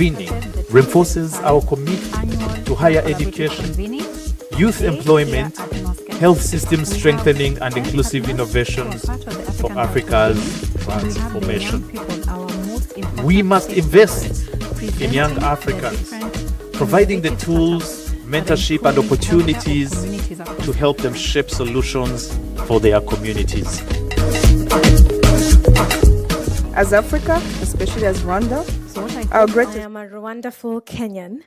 Convening reinforces our commitment to higher education, youth employment, health system strengthening, and inclusive innovations for Africa's transformation. We must invest in young Africans, providing the tools, mentorship, and opportunities to help them shape solutions for their communities. As Africa, especially as Rwanda, our greatest... I am a wonderful Kenyan.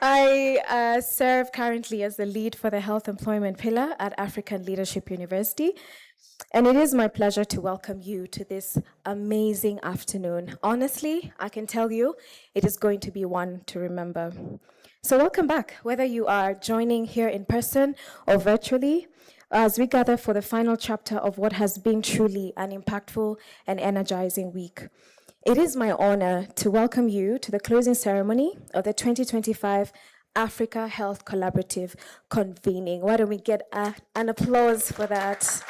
I serve currently as the lead for the Health Employment Pillar at African Leadership University. And it is my pleasure to welcome you to this amazing afternoon. Honestly, I can tell you, it is going to be one to remember. So welcome back, whether you are joining here in person or virtually, as we gather for the final chapter of what has been truly an impactful and energizing week. It is my honor to welcome you to the closing ceremony of the 2025 Africa Health Collaborative Convening. Why don't we get an applause for that?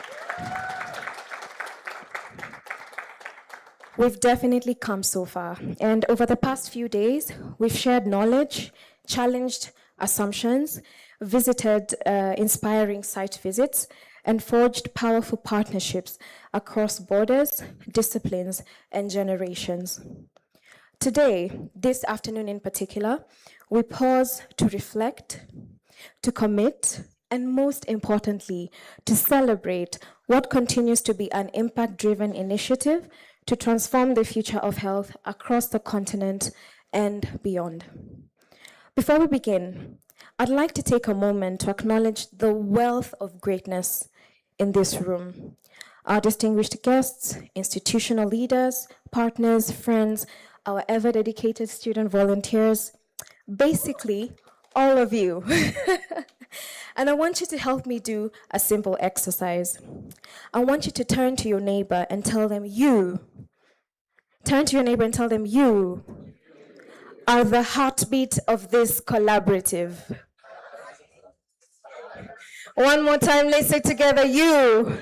We've definitely come so far, and over the past few days, we've shared knowledge, challenged assumptions, visited inspiring site visits, and forged powerful partnerships across borders, disciplines, and generations. Today, this afternoon in particular, we pause to reflect, to commit, and most importantly, to celebrate what continues to be an impact-driven initiative to transform the future of health across the continent and beyond. Before we begin, I'd like to take a moment to acknowledge the wealth of greatness in this room. Our distinguished guests, institutional leaders, partners, friends, our ever-dedicated student volunteers, basically, all of you. And I want you to help me do a simple exercise. I want you to turn to your neighbor and tell them you. Turn to your neighbor and tell them you are the heartbeat of this collaborative. One more time, let's say together, you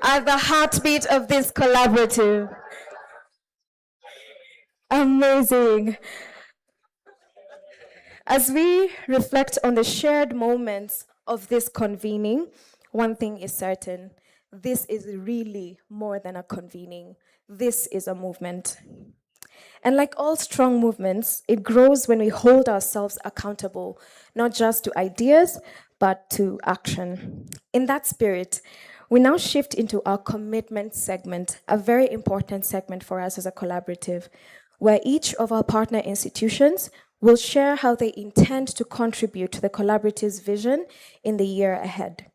are the heartbeat of this collaborative. Amazing. As we reflect on the shared moments of this convening, one thing is certain. This is really more than a convening. This is a movement. And like all strong movements, it grows when we hold ourselves accountable, not just to ideas, but to action. In that spirit, we now shift into our commitment segment, a very important segment for us as a collaborative, where each of our partner institutions will share how they intend to contribute to the collaborative's vision in the year ahead.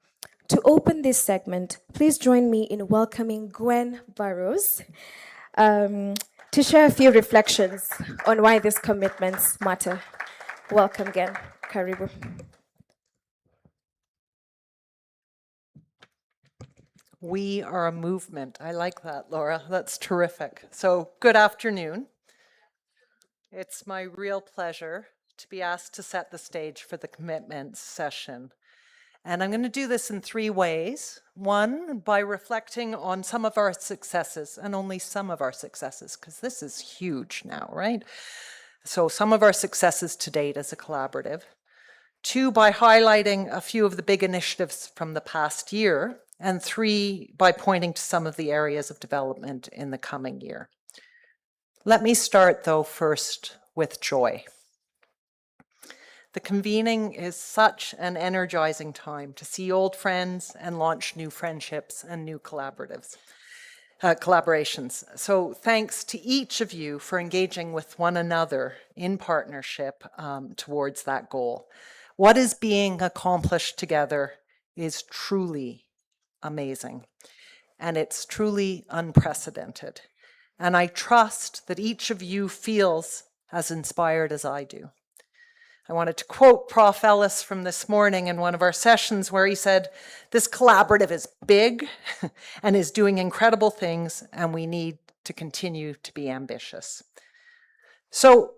To open this segment, please join me in welcoming Gwen Burrows to share a few reflections on why these commitments matter. Welcome again, Karibu. We are a movement. I like that, Laura. That's terrific. So, good afternoon. It's my real pleasure to be asked to set the stage for the commitments session. And I'm going to do this in three ways. One, by reflecting on some of our successes, and only some of our successes, because this is huge now, right? So some of our successes to date as a collaborative. Two, by highlighting a few of the big initiatives from the past year. And three, by pointing to some of the areas of development in the coming year. Let me start, though, first with joy. The convening is such an energizing time to see old friends and launch new friendships and new collaborations. So thanks to each of you for engaging with one another in partnership towards that goal. What is being accomplished together is truly amazing, and it's truly unprecedented. And I trust that each of you feels as inspired as I do. I wanted to quote Prof. Ellis from this morning in one of our sessions where he said, "This collaborative is big and is doing incredible things, and we need to continue to be ambitious." So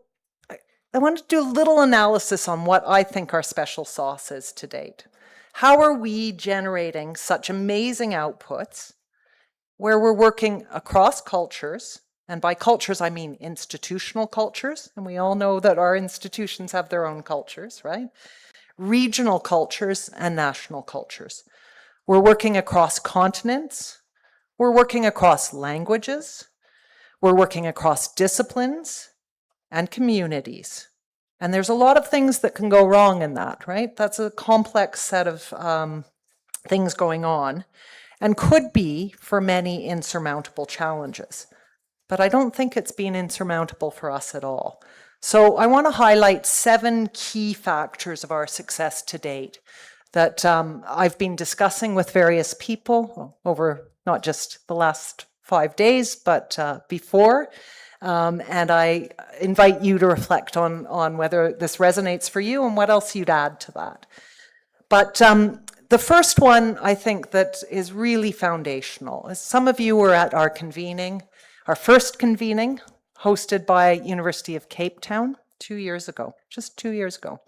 I want to do a little analysis on what I think our special sauce is to date. How are we generating such amazing outputs where we're working across cultures And by cultures, I mean institutional cultures. And we all know that our institutions have their own cultures, right? Regional cultures and national cultures. We're working across continents. We're working across languages. We're working across disciplines and communities. And there's a lot of things that can go wrong in that, right? That's a complex set of things going on and could be, for many, insurmountable challenges. But I don't think it's been insurmountable for us at all. So I want to highlight 7 key factors of our success to date that I've been discussing with various people over not just the last 5 days, but before. And I invite you to reflect on whether this resonates for you and what else you'd add to that. But the first one I think that is really foundational is some of you were at our convening, our first convening, hosted by University of Cape Town 2 years ago, just 2 years ago.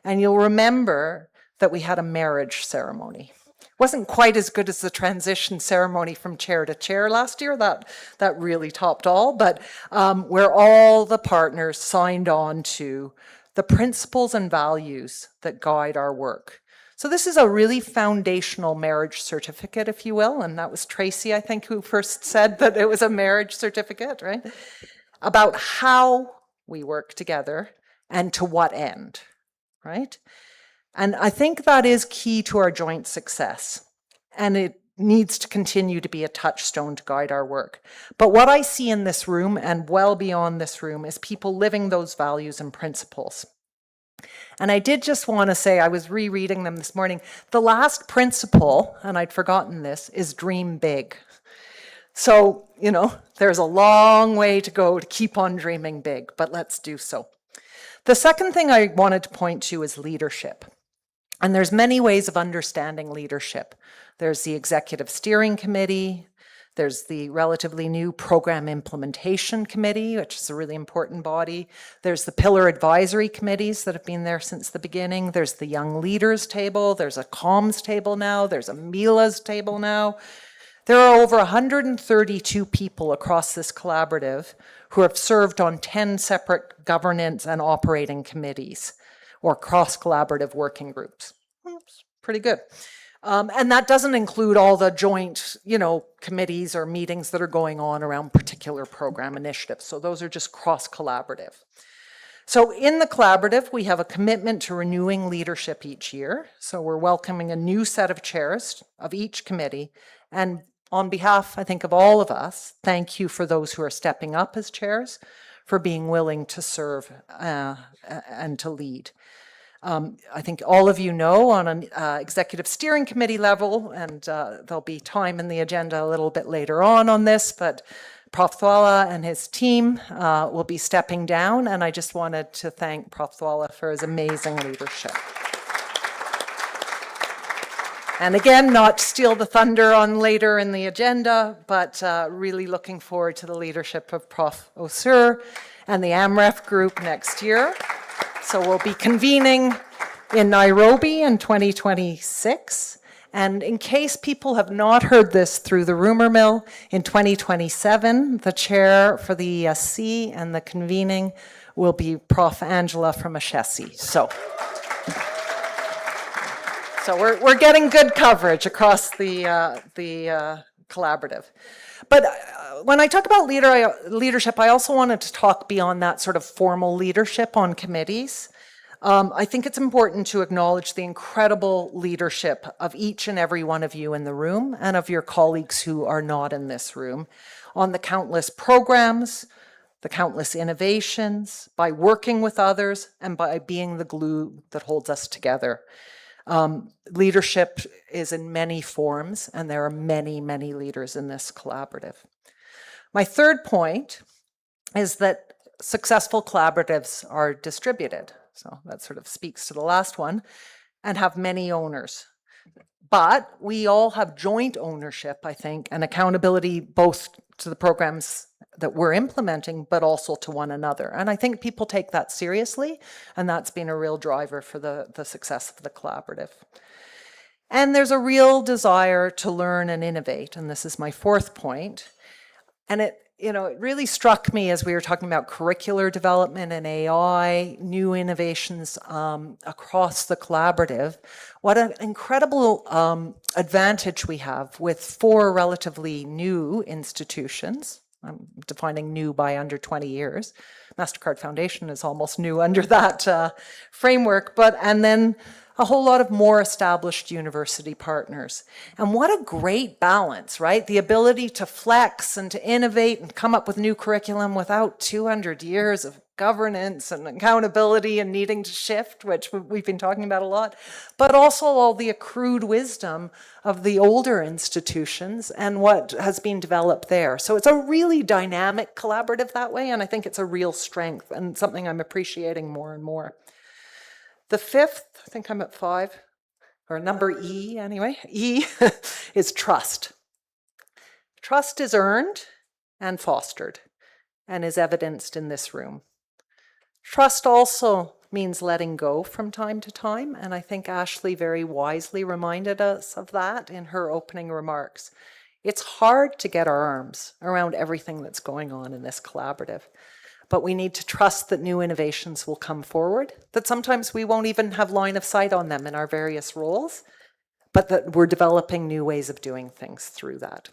And you'll remember that we had a marriage ceremony. Wasn't quite as good as the transition ceremony from chair to chair last year. That really topped all, but where all the partners signed on to the principles and values that guide our work. So this is a really foundational marriage certificate, if you will, and that was Tracy, I think, who first said that it was a marriage certificate, right? About how we work together and to what end, right? And I think that is key to our joint success. And it needs to continue to be a touchstone to guide our work. But what I see in this room and well beyond this room is people living those values and principles. And I did just want to say, I was rereading them this morning, the last principle, and I'd forgotten this, is dream big. So, there's a long way to go to keep on dreaming big, but let's do so. The second thing I wanted to point to is leadership. And there's many ways of understanding leadership. There's the Executive Steering Committee. There's the relatively new Program Implementation Committee, which is a really important body. There's the Pillar Advisory Committees that have been there since the beginning. There's the Young Leaders Table. There's a Comms Table now. There's a MILA's Table now. There are over 132 people across this collaborative who have served on 10 separate governance and operating committees or cross-collaborative working groups. It's pretty good. And that doesn't include all the joint, committees or meetings that are going on around particular program initiatives. So those are just cross-collaborative. So in the collaborative, we have a commitment to renewing leadership each year. So we're welcoming a new set of chairs of each committee. And on behalf, I think, of all of us, thank you for those who are stepping up as chairs, for being willing to serve and to lead. I think all of you know on an executive steering committee level, and there'll be time in the agenda a little bit later on this, but Prof. Thwala and his team will be stepping down, and I just wanted to thank Prof. Thwala for his amazing leadership. And again, not to steal the thunder on later in the agenda, but really looking forward to the leadership of Prof. Osur and the AMREF group next year. So we'll be convening in Nairobi in 2026. And in case people have not heard this through the rumor mill, in 2027, the chair for the ESC and the convening will be Prof. Angela from Ashesi. So we're getting good coverage across the collaborative. But when I talk about leadership, I also wanted to talk beyond that sort of formal leadership on committees. I think it's important to acknowledge the incredible leadership of each and every one of you in the room and of your colleagues who are not in this room on the countless programs, the countless innovations, by working with others, and by being the glue that holds us together. Leadership is in many forms, and there are many, many leaders in this collaborative. My third point is that successful collaboratives are distributed. So that sort of speaks to the last one, and have many owners. But we all have joint ownership, I think, and accountability both to the programs that we're implementing, but also to one another. And I think people take that seriously, and that's been a real driver for the success of the collaborative. And there's a real desire to learn and innovate, and this is my fourth point. And it really struck me as we were talking about curricular development and AI, new innovations across the collaborative, what an incredible advantage we have with 4 relatively new institutions. I'm defining new by under 20 years. MasterCard Foundation is almost new under that framework, and then a whole lot of more established university partners. And what a great balance, right? The ability to flex and to innovate and come up with new curriculum without 200 years of governance and accountability and needing to shift, which we've been talking about a lot, but also all the accrued wisdom of the older institutions and what has been developed there. So it's a really dynamic collaborative that way, and I think it's a real strength and something I'm appreciating more and more. The 5th, I think I'm at 5, or number E anyway, E is trust. Trust is earned and fostered and is evidenced in this room. Trust also means letting go from time to time, and I think Ashley very wisely reminded us of that in her opening remarks. It's hard to get our arms around everything that's going on in this collaborative. But we need to trust that new innovations will come forward, that sometimes we won't even have line of sight on them in our various roles, but that we're developing new ways of doing things through that.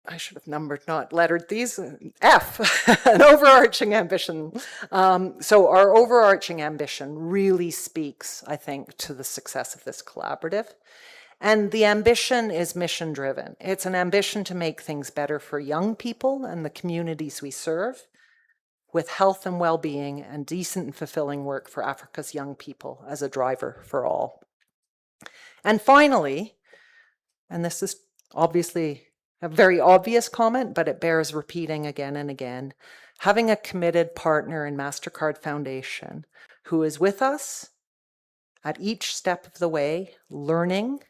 I should have numbered, not lettered these, F, an overarching ambition. So our overarching ambition really speaks, I think, to the success of this collaborative. And the ambition is mission-driven. It's an ambition to make things better for young people and the communities we serve, with health and well-being and decent and fulfilling work for Africa's young people as a driver for all. And finally, and this is obviously a very obvious comment, but it bears repeating again and again, having a committed partner in MasterCard Foundation who is with us at each step of the way, learning,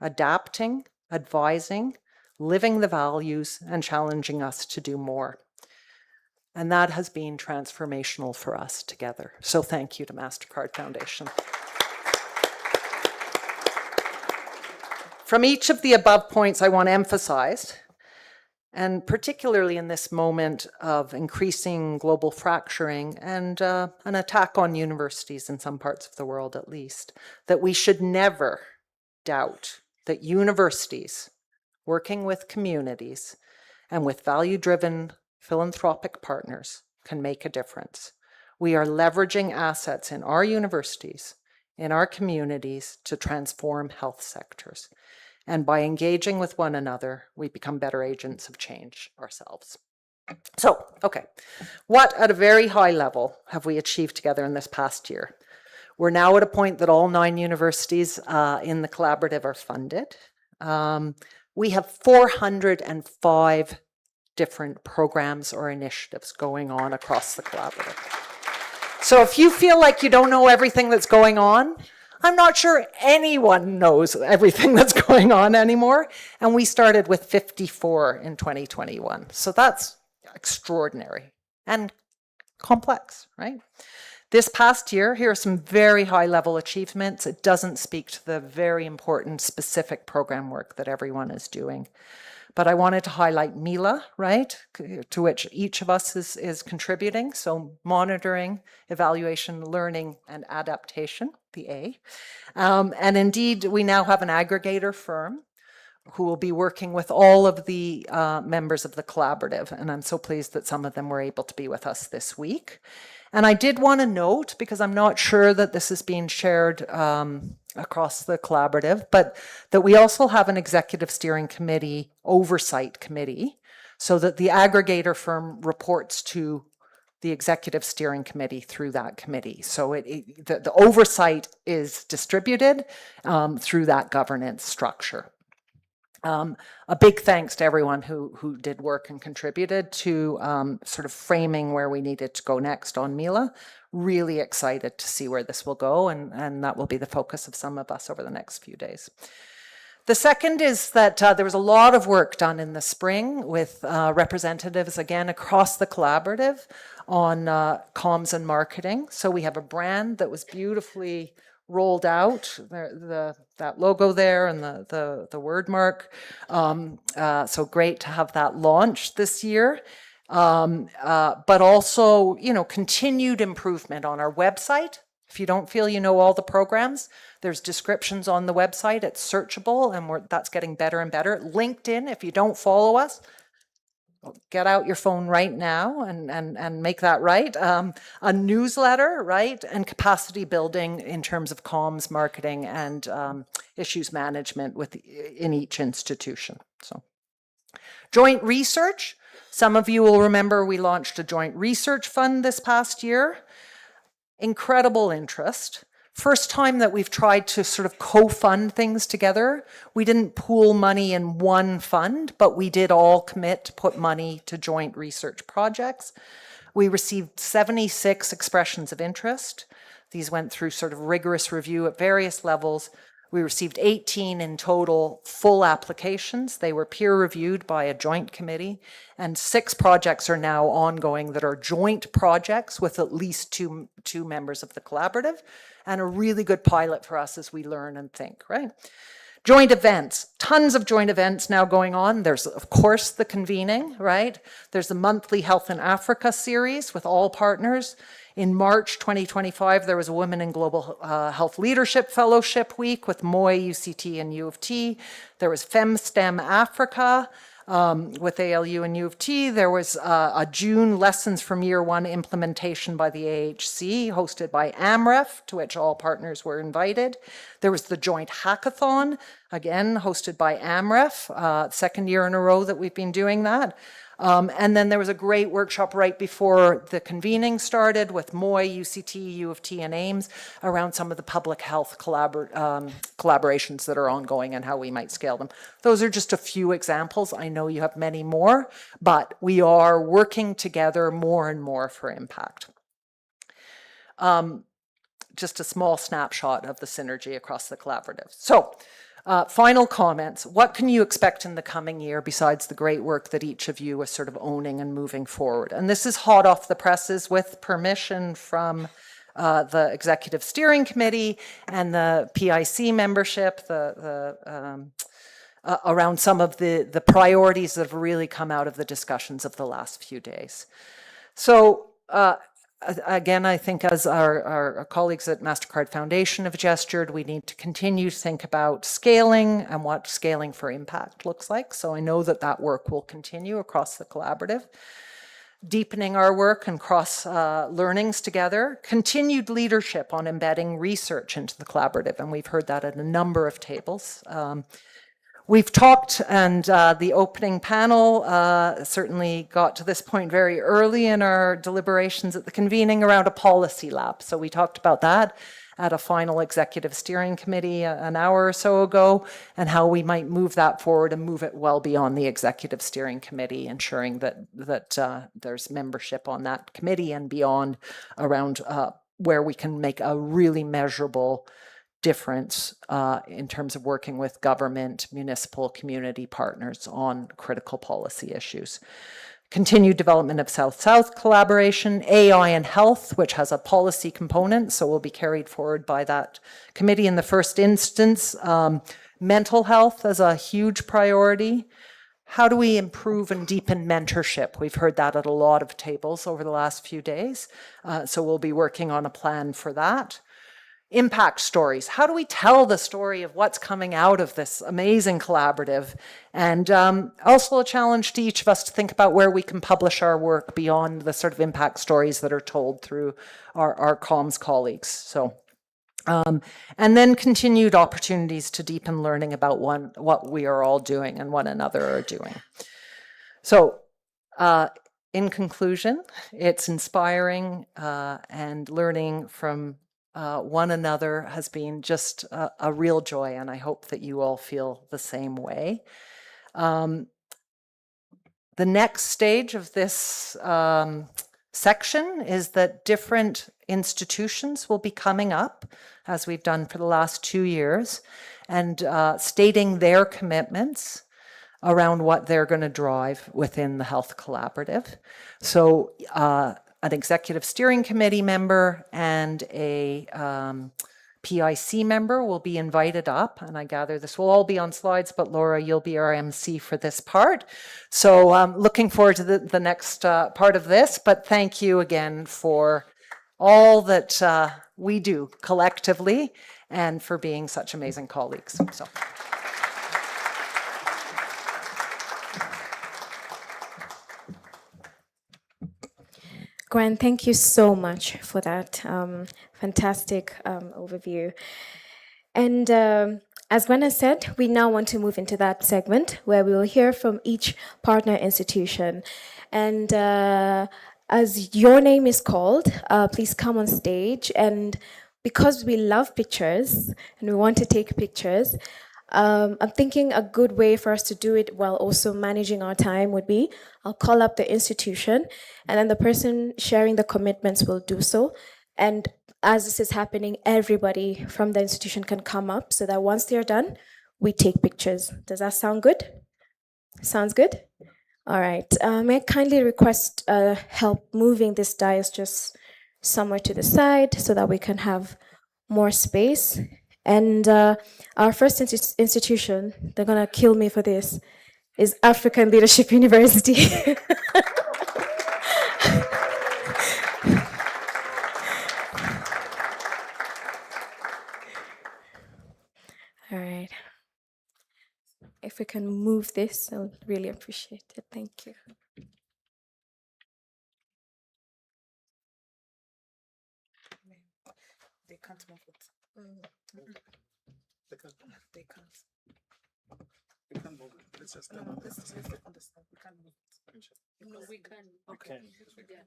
adapting, advising, living the values, and challenging us to do more. And that has been transformational for us together. So thank you to MasterCard Foundation. From each of the above points, I want to emphasize, and particularly in this moment of increasing global fracturing and an attack on universities in some parts of the world at least, that we should never doubt that universities, working with communities and with value-driven philanthropic partners, can make a difference. We are leveraging assets in our universities, in our communities, to transform health sectors. And by engaging with one another, we become better agents of change ourselves. So, okay, what at a very high level have we achieved together in this past year? We're now at a point that all 9 universities in the collaborative are funded. We have 405 different programs or initiatives going on across the collaborative. So if you feel like you don't know everything that's going on, I'm not sure anyone knows everything that's going on anymore. And we started with 54 in 2021. So that's extraordinary and complex, right? This past year, here are some very high-level achievements. It doesn't speak to the very important specific program work that everyone is doing. But I wanted to highlight MILA, right, to which each of us is contributing. So monitoring, evaluation, learning, and adaptation, the A. And indeed, we now have an aggregator firm who will be working with all of the members of the collaborative. And I'm so pleased that some of them were able to be with us this week. And I did want to note, because I'm not sure that this is being shared across the collaborative, but that we also have an executive steering committee, oversight committee, so that the aggregator firm reports to the executive steering committee through that committee. So the oversight is distributed through that governance structure. A big thanks to everyone who did work and contributed to sort of framing where we needed to go next on MILA. Really excited to see where this will go, and that will be the focus of some of us over the next few days. The second is that there was a lot of work done in the spring with representatives, again, across the collaborative on comms and marketing. So we have a brand that was beautifully rolled out, that logo there and the word mark. So great to have that launched this year. But also, continued improvement on our website. If you don't feel you know all the programs, there's descriptions on the website. It's searchable, and that's getting better and better. LinkedIn, if you don't follow us, get out your phone right now and make that right. A newsletter, right? And capacity building in terms of comms, marketing, and issues management in each institution. So, joint research. Some of you will remember we launched a joint research fund this past year. Incredible interest. First time that we've tried to sort of co-fund things together. We didn't pool money in one fund, but we did all commit to put money to joint research projects. We received 76 expressions of interest. These went through sort of rigorous review at various levels. We received 18 in total full applications. They were peer reviewed by a joint committee, and 6 projects are now ongoing that are joint projects with at least two members of the collaborative, and a really good pilot for us as we learn and think, right? Joint events, tons of joint events now going on. There's, of course, the convening, right? There's the monthly Health in Africa series with all partners. In March 2025, there was a Women in Global Health Leadership Fellowship Week with MOI, UCT, and U of T. There was FemSTEM Africa with ALU and U of T. There was a June Lessons from Year 1 implementation by the AHC, hosted by AMREF, to which all partners were invited. There was the joint hackathon, again, hosted by AMREF, second year in a row that we've been doing that. And then there was a great workshop right before the convening started with MOI, UCT, U of T, and AIMS around some of the public health collaborations that are ongoing and how we might scale them. Those are just a few examples. I know you have many more, but we are working together more and more for impact. Just a small snapshot of the synergy across the collaborative. So, final comments. What can you expect in the coming year besides the great work that each of you is sort of owning and moving forward? And this is hot off the presses with permission from the Executive Steering Committee and the PIC membership around some of the priorities that have really come out of the discussions of the last few days. So, again, I think as our colleagues at MasterCard Foundation have gestured, we need to continue to think about scaling and what scaling for impact looks like. So I know that work will continue across the collaborative. Deepening our work and cross learnings together. Continued leadership on embedding research into the collaborative, and we've heard that at a number of tables. We've talked, and the opening panel certainly got to this point very early in our deliberations at the convening around a policy lab. So we talked about that at a final executive steering committee an hour or so ago, and how we might move that forward and move it well beyond the executive steering committee, ensuring that there's membership on that committee and beyond around where we can make a really measurable difference in terms of working with government, municipal, community partners on critical policy issues. Continued development of South-South collaboration, AI and health, which has a policy component, so will be carried forward by that committee in the first instance. Mental health as a huge priority. How do we improve and deepen mentorship? We've heard that at a lot of tables over the last few days, so we'll be working on a plan for that. Impact stories. How do we tell the story of what's coming out of this amazing collaborative? And also a challenge to each of us to think about where we can publish our work beyond the sort of impact stories that are told through our comms colleagues. So, and then continued opportunities to deepen learning about what we are all doing and one another are doing. So, in conclusion, it's inspiring and learning from one another has been just a real joy, and I hope that you all feel the same way. The next stage of this section is that different institutions will be coming up, as we've done for the last 2 years, and stating their commitments around what they're going to drive within the health collaborative. So an executive steering committee member and a PIC member will be invited up, and I gather this will all be on slides, but Laura, you'll be our MC for this part. So looking forward to the next part of this, but thank you again for all that we do collectively and for being such amazing colleagues. So. Gwen, thank you so much for that fantastic overview. And as Gwen has said, we now want to move into that segment where we will hear from each partner institution. And as your name is called, please come on stage. And because we love pictures and we want to take pictures, I'm thinking a good way for us to do it while also managing our time would be, I'll call up the institution and then the person sharing the commitments will do so. And as this is happening, everybody from the institution can come up so that once they're done, we take pictures. Does that sound good? Sounds good? All right. May I kindly request help moving this dais just somewhere to the side so that we can have more space. And our first institution, they're gonna kill me for this, is African Leadership University. All right. If we can move this, I would really appreciate it. Thank you. They can't move it. They can't. They can't move it. Let's just understand. We can't move it. No, we can. Okay. Yeah.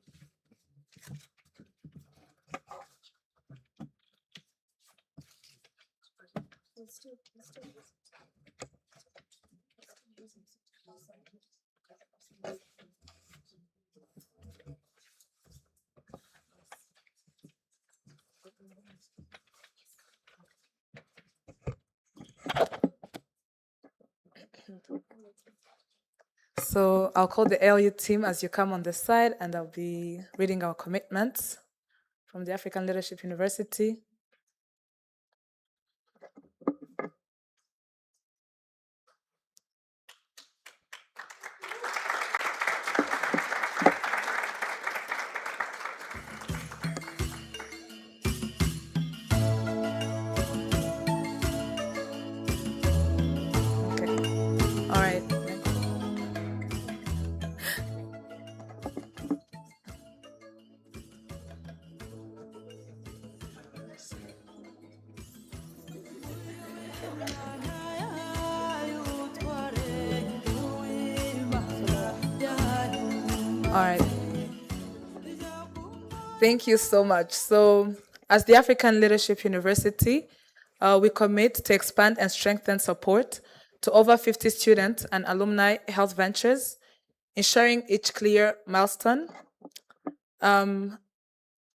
So I'll call the ALU team as you come on the side, and I'll be reading our commitments from the African Leadership University. Okay. All right. All right. Thank you so much. So, as the African Leadership University, we commit to expand and strengthen support to over 50 student and alumni health ventures, ensuring each clear milestone, and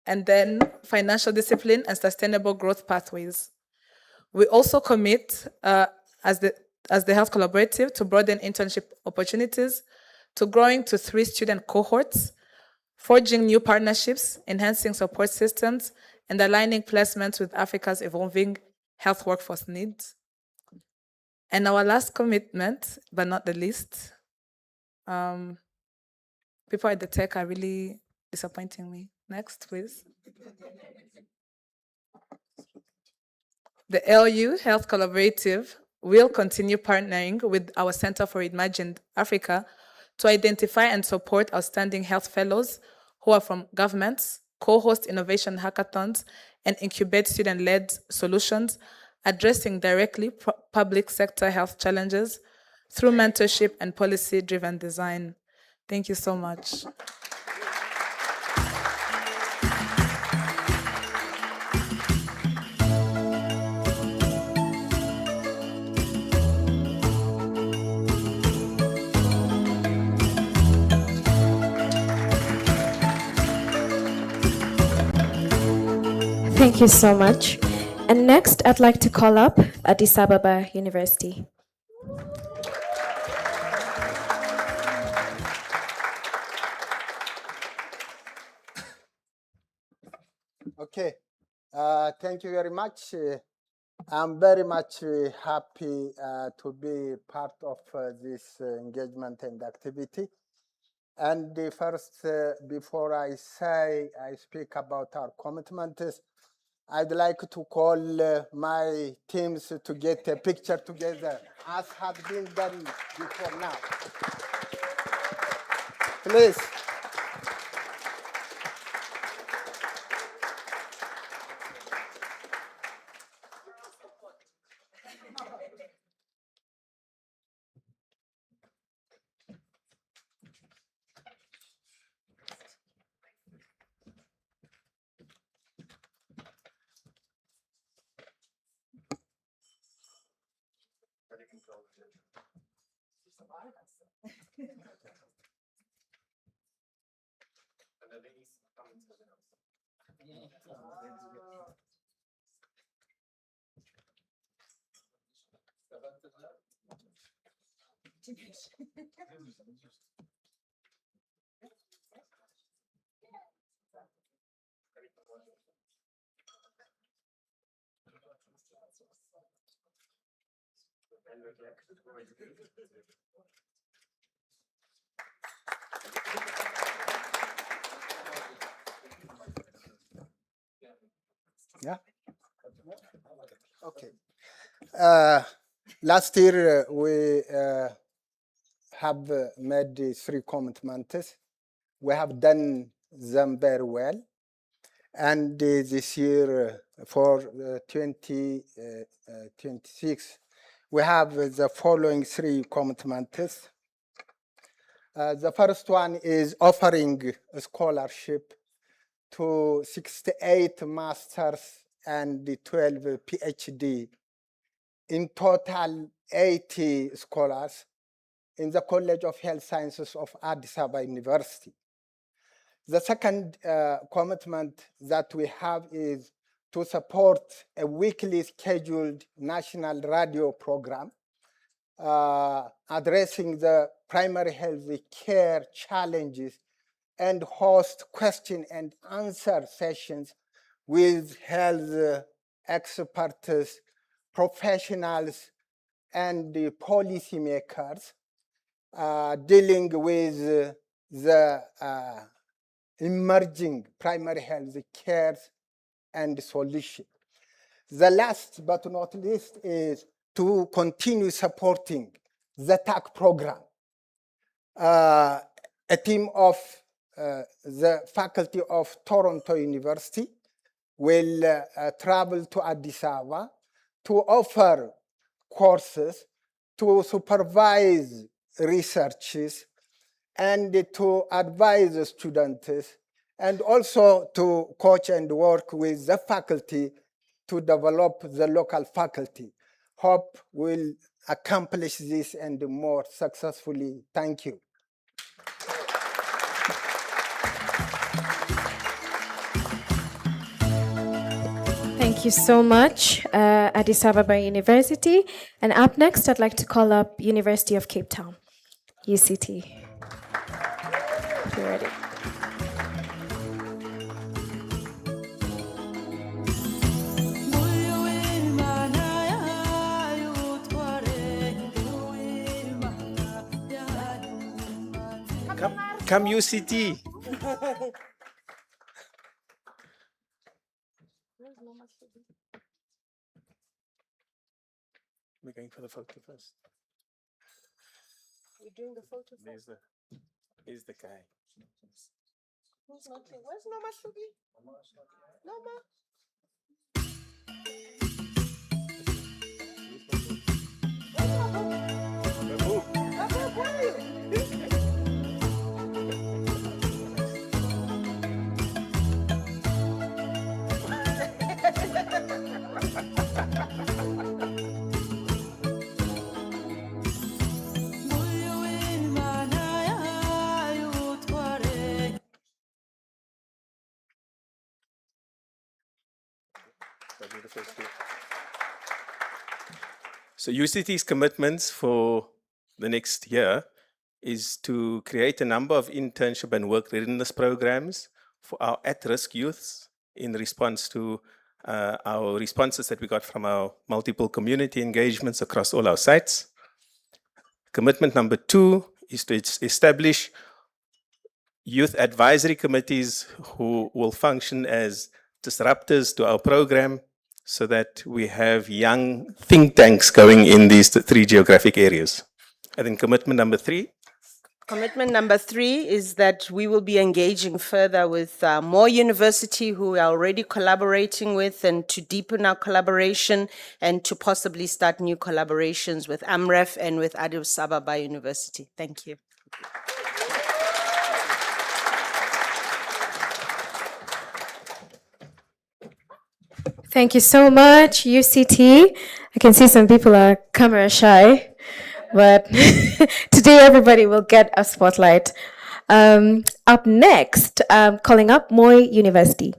then financial discipline and sustainable growth pathways. We also commit as the Health Collaborative to broaden internship opportunities, to growing to 3 student cohorts, forging new partnerships, enhancing support systems, and aligning placements with Africa's evolving health workforce needs. And our last commitment, but not the least, people at the tech are really disappointing me. Next, please. The LU Health Collaborative will continue partnering with our Center for Imagined Africa to identify and support outstanding health fellows who are from governments, co-host innovation hackathons, and incubate student-led solutions addressing directly public sector health challenges through mentorship and policy-driven design. Thank you so much. Thank you so much. And next, I'd like to call up Addis Ababa University. Okay, Thank you very much. I'm very much happy to be part of this engagement and activity. And first, before I speak about our commitments, I'd like to call my teams to get a picture together, as has been done before now. Please. Yeah. Okay. Last year we have made 3 commitments. We have done them very well. And this year, for 2026, we have the following 3 commitments. The first one is offering a scholarship to 68 masters and 12 PhD, in total 80 scholars in the College of Health Sciences of Addis Ababa University. The second commitment that we have is to support a weekly scheduled national radio program addressing the primary health care challenges and host question and answer sessions with health experts, professionals, and policymakers dealing with the emerging primary health care and solution. The last but not least is to continue supporting the TAC program. A team of the faculty of Toronto University will travel to Addis Ababa to offer courses, to supervise researches, and to advise the students, and also to coach and work with the faculty to develop the local faculty. Hope we'll accomplish this and more successfully. Thank you. Thank you so much, Addis Ababa University. And up next, I'd like to call up University of Cape Town, UCT. If you're ready. Come UCT. We're going for the photo first. We're doing the photo first. Here's the guy. Who's not here? Where's Noma Shugi? Noma? So UCT's commitments for the next year is to create a number of internship and work readiness programs for our at-risk youths in response to our responses that we got from our multiple community engagements across all our sites. Commitment number 2 is to establish youth advisory committees who will function as disruptors to our program so that we have young think tanks going in these 3 geographic areas. And then commitment number 3. Commitment number 3 is that we will be engaging further with more university who we are already collaborating with, and to deepen our collaboration and to possibly start new collaborations with AMREF and with Addis Ababa University. Thank you. Thank you so much, UCT. I can see some people are camera shy, but today everybody will get a spotlight. Up next, calling up Moi University.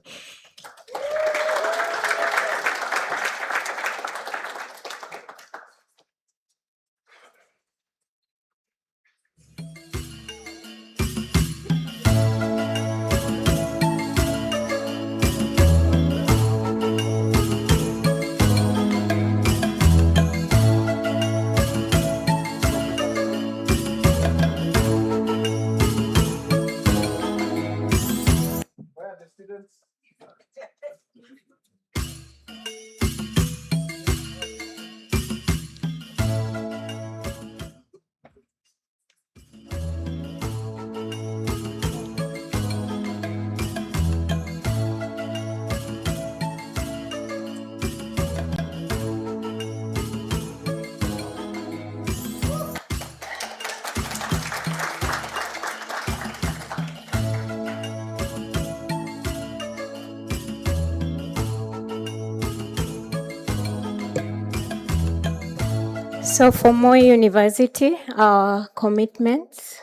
So for Moi University, our commitments.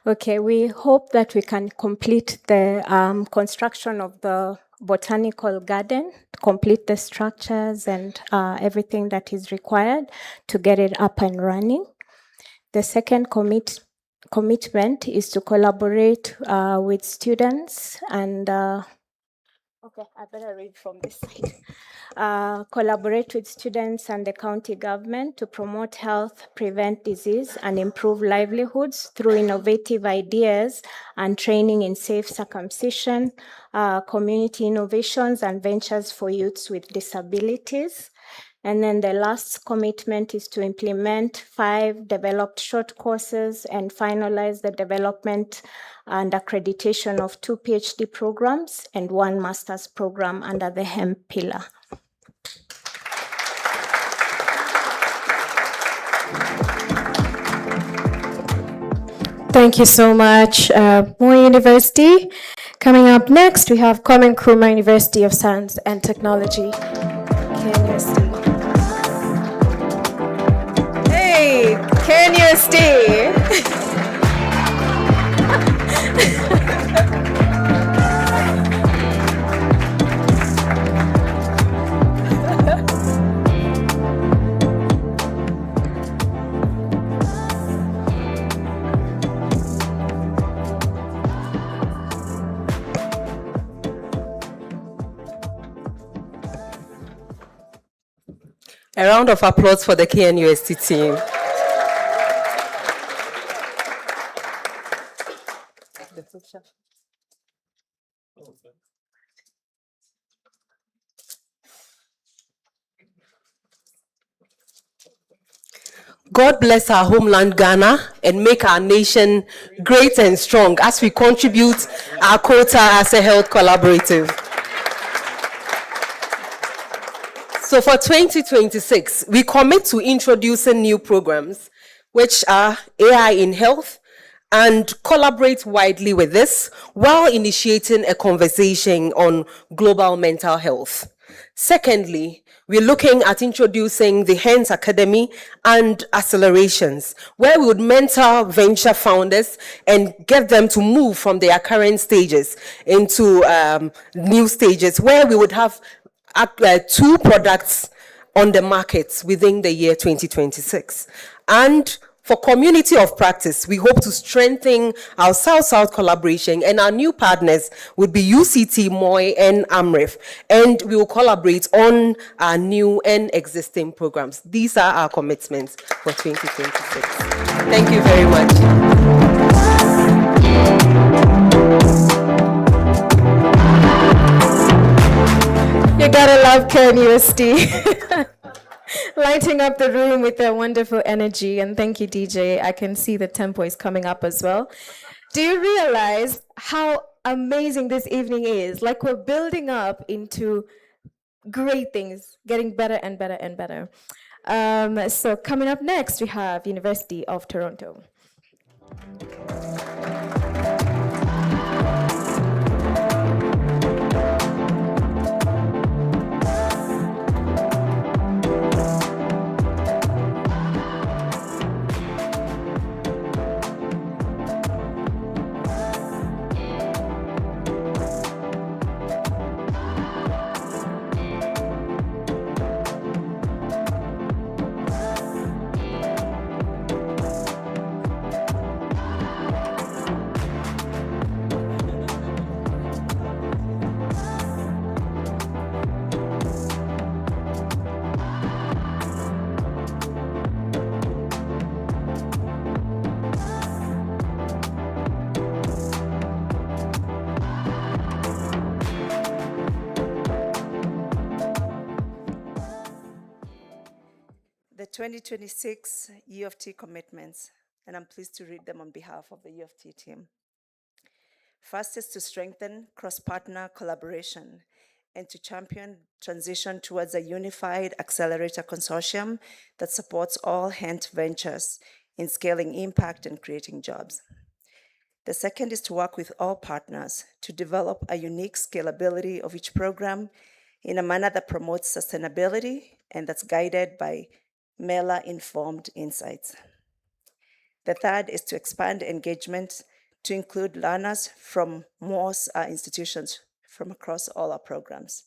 Okay, we hope that we can complete the construction of the botanical garden, complete the structures and everything that is required to get it up and running. The second commitment is to collaborate with students and okay, I better read from this side. Collaborate with students and the county government to promote health, prevent disease, and improve livelihoods through innovative ideas and training in safe circumcision, community innovations, and ventures for youths with disabilities. And then the last commitment is to implement 5 developed short courses and finalize the development and accreditation of 2 PhD programs and 1 master's program under the hemp pillar. Thank you so much, Moi University. Coming up next, we have Kwame Nkrumah University of Science and Technology. Hey, KNUST. A round of applause for the KNUST team. God bless our homeland Ghana and make our nation great and strong as we contribute our quota as a health collaborative. So for 2026, we commit to introducing new programs, which are AI in health, and collaborate widely with this while initiating a conversation on global mental health. Secondly, we're looking at introducing the HENS Academy and accelerations, where we would mentor venture founders and get them to move from their current stages into new stages, where we would have 2 products on the market within the year 2026. And For community of practice, we hope to strengthen our South-South collaboration, and our new partners would be UCT, MOI, and AMREF, and we will collaborate on our new and existing programs. These are our commitments for 2026. Thank you very much. You gotta love Kern USD. Lighting up the room with their wonderful energy. And thank you, DJ. I can see the tempo is coming up as well. Do you realize how amazing this evening is? Like, we're building up into great things, getting better and better and better. So coming up next, we have University of Toronto. The 2026 U of T commitments, and I'm pleased to read them on behalf of the U of T team. First is to strengthen cross-partner collaboration and to champion transition towards a unified accelerator consortium that supports all HENT ventures in scaling impact and creating jobs. The second is to work with all partners to develop a unique scalability of each program in a manner that promotes sustainability and that's guided by Mela-informed insights. The third is to expand engagement to include learners from more institutions from across all our programs.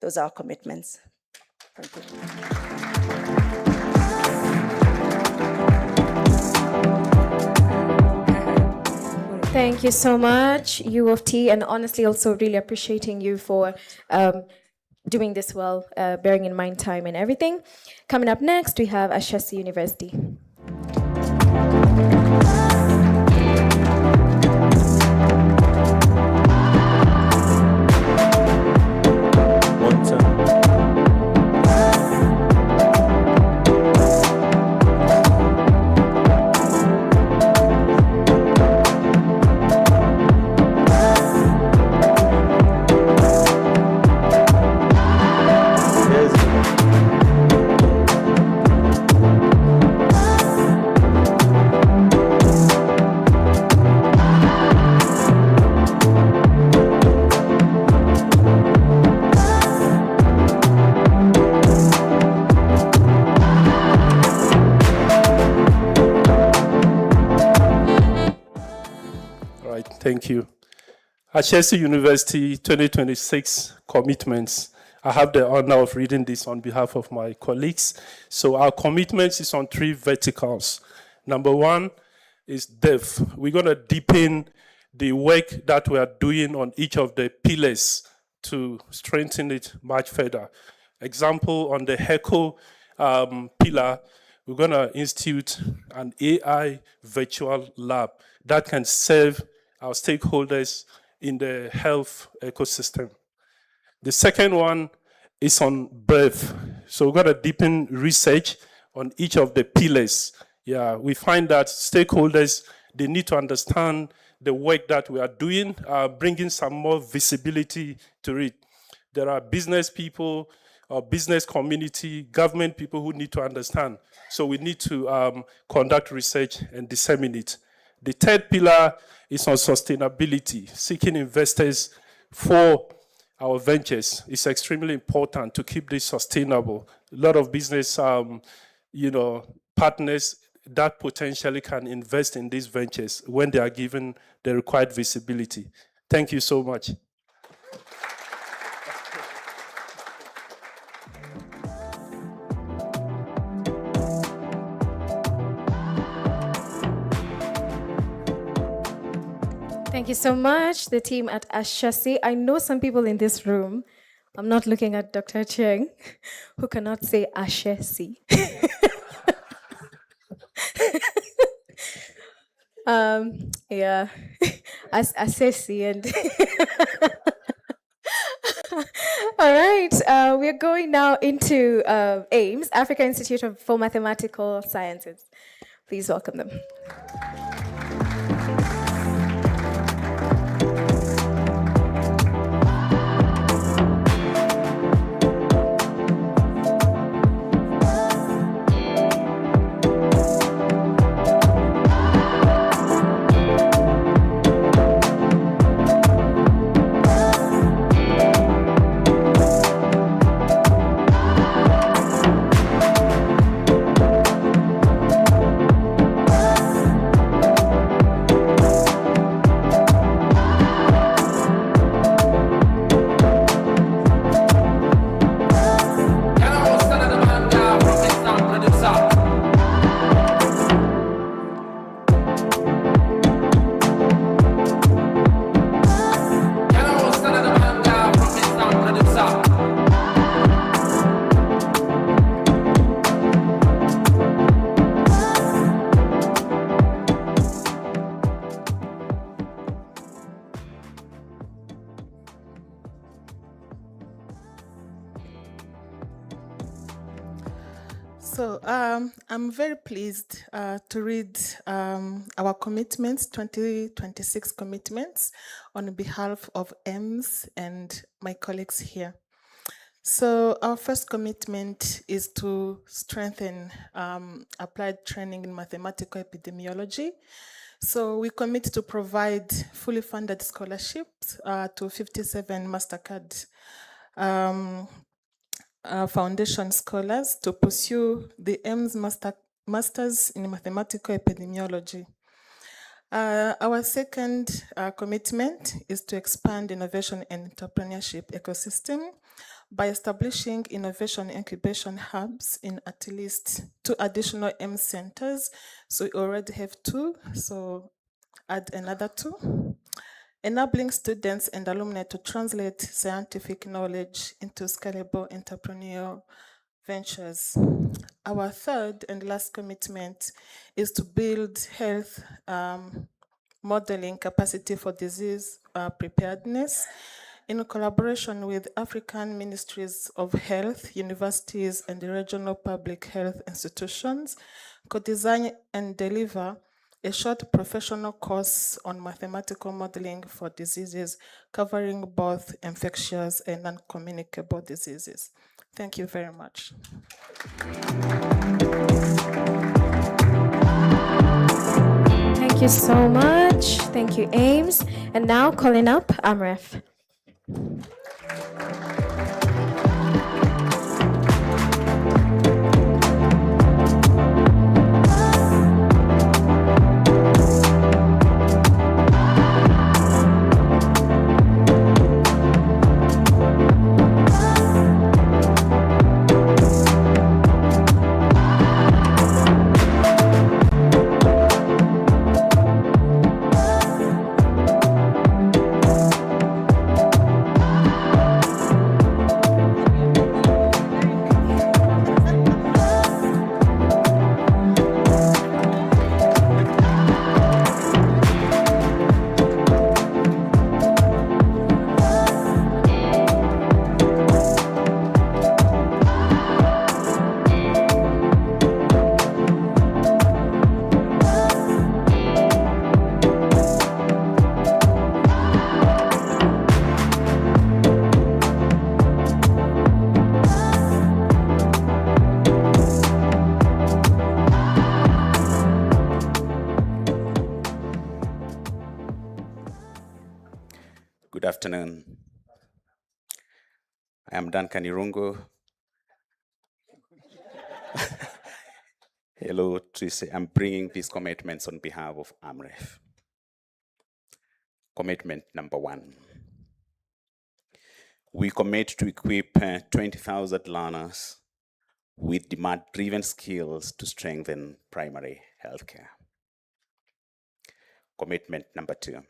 Those are our commitments. Thank you. Thank you so much, U of T, and honestly also really appreciating you for doing this well, bearing in mind time and everything. Coming up next, we have Ashesi University. Thank you. Ashesi University 2026 commitments. I have the honor of reading this on behalf of my colleagues. So our commitments is on 3 verticals. Number 1 is depth. We're going to deepen the work that we are doing on each of the pillars to strengthen it much further. Example, on the HECO pillar, we're going to institute an AI virtual lab that can serve our stakeholders in the health ecosystem. The second one is on breadth. So we're going to deepen research on each of the pillars. Yeah, we find that stakeholders, they need to understand the work that we are doing, bringing some more visibility to it. There are business people, or business community, government people who need to understand. So we need to conduct research and disseminate. The third pillar is on sustainability, seeking investors for our ventures. It's extremely important to keep this sustainable. A lot of business, partners that potentially can invest in these ventures when they are given the required visibility. Thank you so much. Thank you so much, the team at Ashesi. I know some people in this room, I'm not looking at Dr. Cheng, who cannot say Ashesi. Yeah, Ashesi and all right, we're going now into AIMS, Africa Institute for Mathematical Sciences. Please welcome them. So I'm very pleased to read our commitments, 2026 commitments, on behalf of AIMS and my colleagues here. So our first commitment is to strengthen applied training in mathematical epidemiology. So we commit to provide fully funded scholarships to 57 MasterCard foundation scholars to pursue the AIMS Masters in Mathematical Epidemiology. Our second commitment is to expand innovation and entrepreneurship ecosystem by establishing innovation incubation hubs in at least 2 additional AIMS centers. So we already have 2, so add another 2. Enabling students and alumni to translate scientific knowledge into scalable entrepreneurial ventures. Our third and last commitment is to build health modeling capacity for disease preparedness in collaboration with African Ministries of Health, universities, and regional public health institutions, co-design and deliver a short professional course on mathematical modeling for diseases covering both infectious and non-communicable diseases. Thank you very much. Thank you so much. Thank you, AIMS. And now calling up Amref. Good afternoon. I am Duncan Irungu. Hello, Tracy. I'm bringing these commitments on behalf of AMREF. Commitment number 1. We commit to equip 20,000 learners with demand-driven skills to strengthen primary healthcare. Commitment number 2.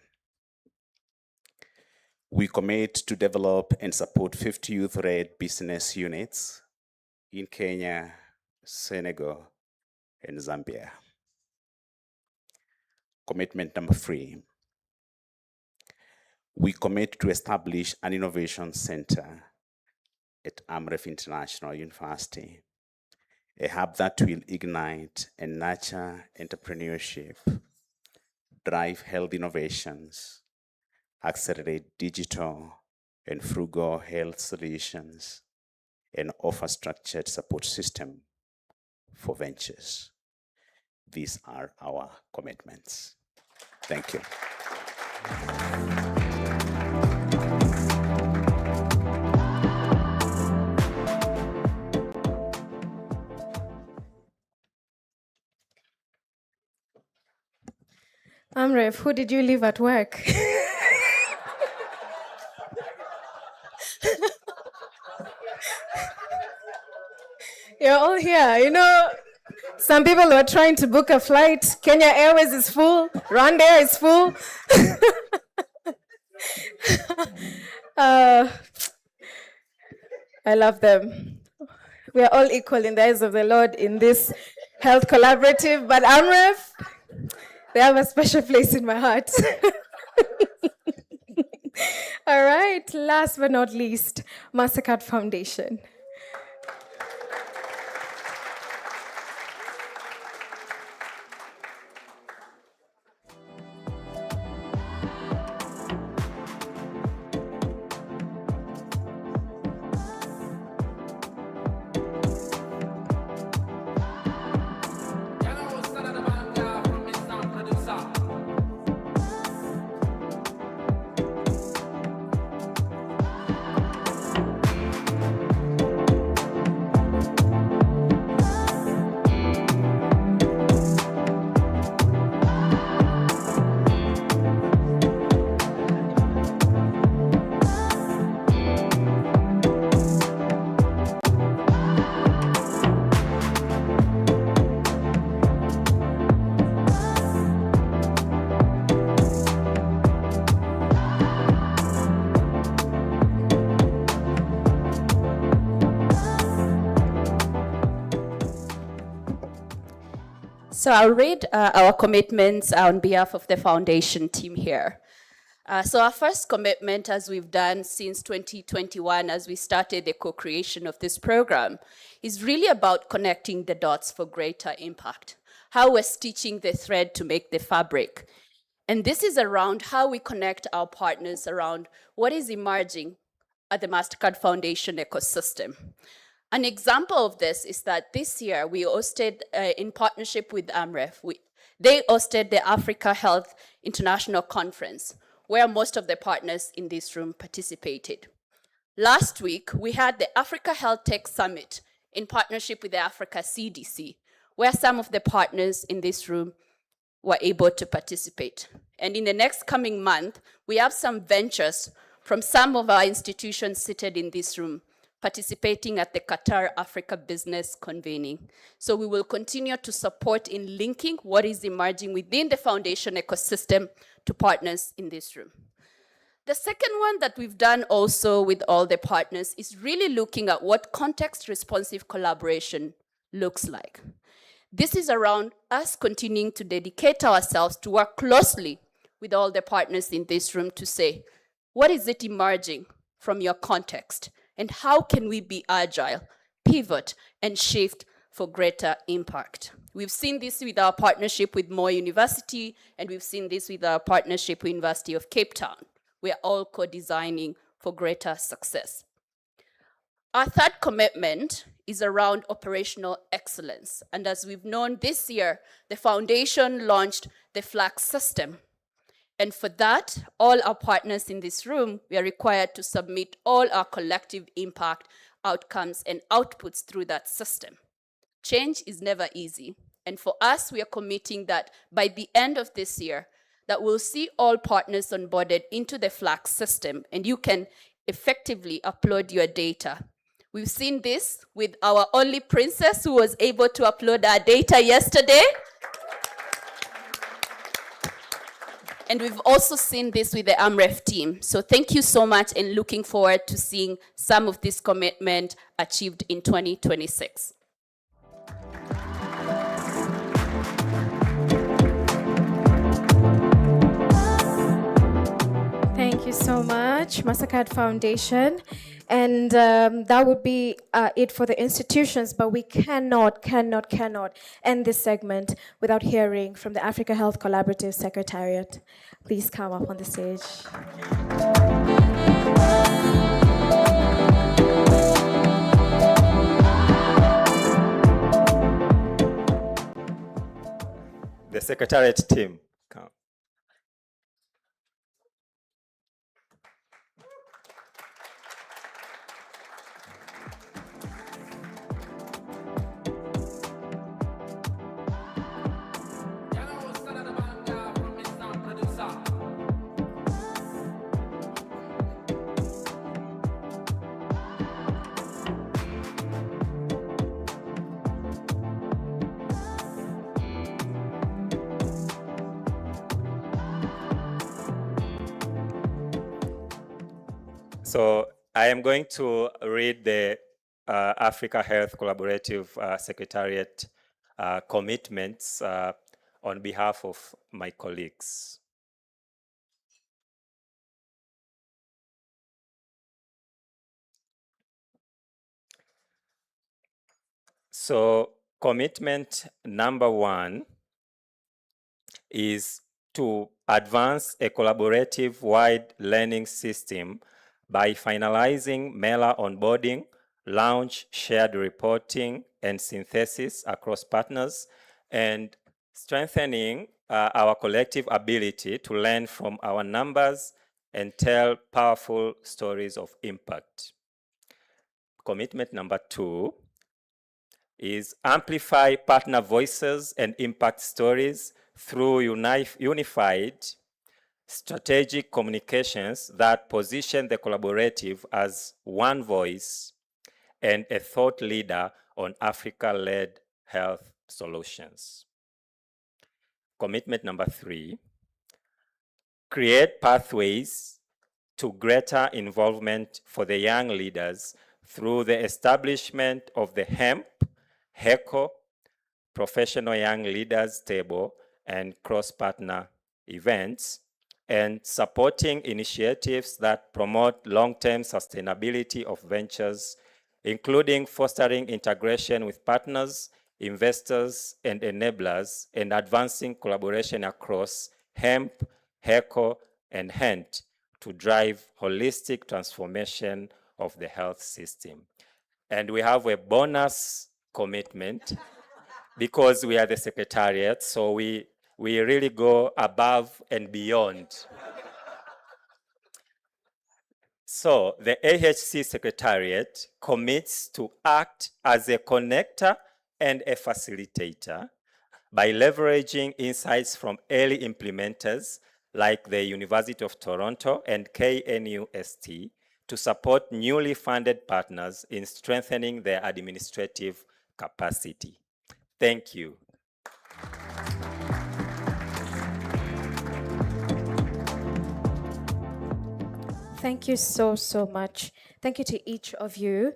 We commit to develop and support 50 youth-led business units in Kenya, Senegal, and Zambia. Commitment number 3. We commit to establish an innovation center at AMREF International University, a hub that will ignite and nurture entrepreneurship, drive health innovations, accelerate digital and frugal health solutions, and offer structured support system for ventures. These are our commitments. Thank you. Amref, who did you leave at work? You're all here. You know, some people were trying to book a flight. Kenya Airways is full. Rwanda is full. I love them. We are all equal in the eyes of the Lord in this health collaborative, but Amref, they have a special place in my heart. All right, last but not least, MasterCard Foundation. So I'll read our commitments on behalf of the foundation team here. So our first commitment, as we've done since 2021, as we started the co-creation of this program, is really about connecting the dots for greater impact, how we're stitching the thread to make the fabric. And this is around how we connect our partners around what is emerging at the MasterCard Foundation ecosystem. An example of this is that this year we hosted, in partnership with AMREF, they hosted the Africa Health International Conference, where most of the partners in this room participated. Last week, we had the Africa Health Tech Summit in partnership with the Africa CDC, where some of the partners in this room were able to participate. And in the next coming month, we have some ventures from some of our institutions seated in this room participating at the Qatar Africa Business Convening. So we will continue to support in linking what is emerging within the foundation ecosystem to partners in this room. The second one that we've done also with all the partners is really looking at what context-responsive collaboration looks like. This is around us continuing to dedicate ourselves to work closely with all the partners in this room to say, what is it emerging from your context? And how can we be agile, pivot, and shift for greater impact? We've seen this with our partnership with Moi University, and we've seen this with our partnership with University of Cape Town. We are all co-designing for greater success. Our third commitment is around operational excellence. And as we've known this year, the foundation launched the FLAG system. And for that, all our partners in this room, we are required to submit all our collective impact outcomes and outputs through that system. Change is never easy. And for us, we are committing that by the end of this year, that we'll see all partners onboarded into the FLAG system, and you can effectively upload your data. We've seen this with our only princess who was able to upload our data yesterday. And we've also seen this with the AMREF team. So thank you so much, and looking forward to seeing some of this commitment achieved in 2026. Thank you so much, Mastercard Foundation. And that would be it for the institutions, but we cannot end this segment without hearing from the Africa Health Collaborative Secretariat. Please come up on the stage. The Secretariat team, come. So I am going to read the Africa Health Collaborative Secretariat commitments on behalf of my colleagues. So commitment number 1 is to advance a collaborative wide learning system by finalizing mailer onboarding, launch shared reporting and synthesis across partners, and strengthening our collective ability to learn from our numbers and tell powerful stories of impact. Commitment number 2 is amplify partner voices and impact stories through unified strategic communications that position the collaborative as one voice and a thought leader on Africa-led health solutions. Commitment number 3, create pathways to greater involvement for the young leaders through the establishment of the HEMP, HECO, Professional Young Leaders Table, and cross-partner events, and supporting initiatives that promote long-term sustainability of ventures, including fostering integration with partners, investors, and enablers, and advancing collaboration across HEMP, HECO, and HENT to drive holistic transformation of the health system. And we have a bonus commitment because we are the Secretariat, so we really go above and beyond. So the AHC Secretariat commits to act as a connector and a facilitator by leveraging insights from early implementers like the University of Toronto and KNUST to support newly funded partners in strengthening their administrative capacity. Thank you. Thank you so much. Thank you to each of you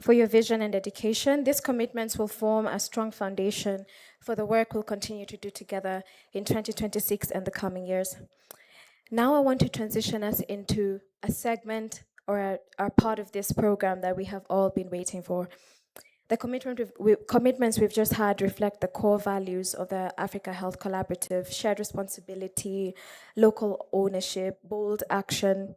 for your vision and dedication. These commitments will form a strong foundation for the work we'll continue to do together in 2026 and the coming years. Now I want to transition us into a segment or a part of this program that we have all been waiting for. The commitments we've just had reflect the core values of the Africa Health Collaborative: shared responsibility, local ownership, bold action.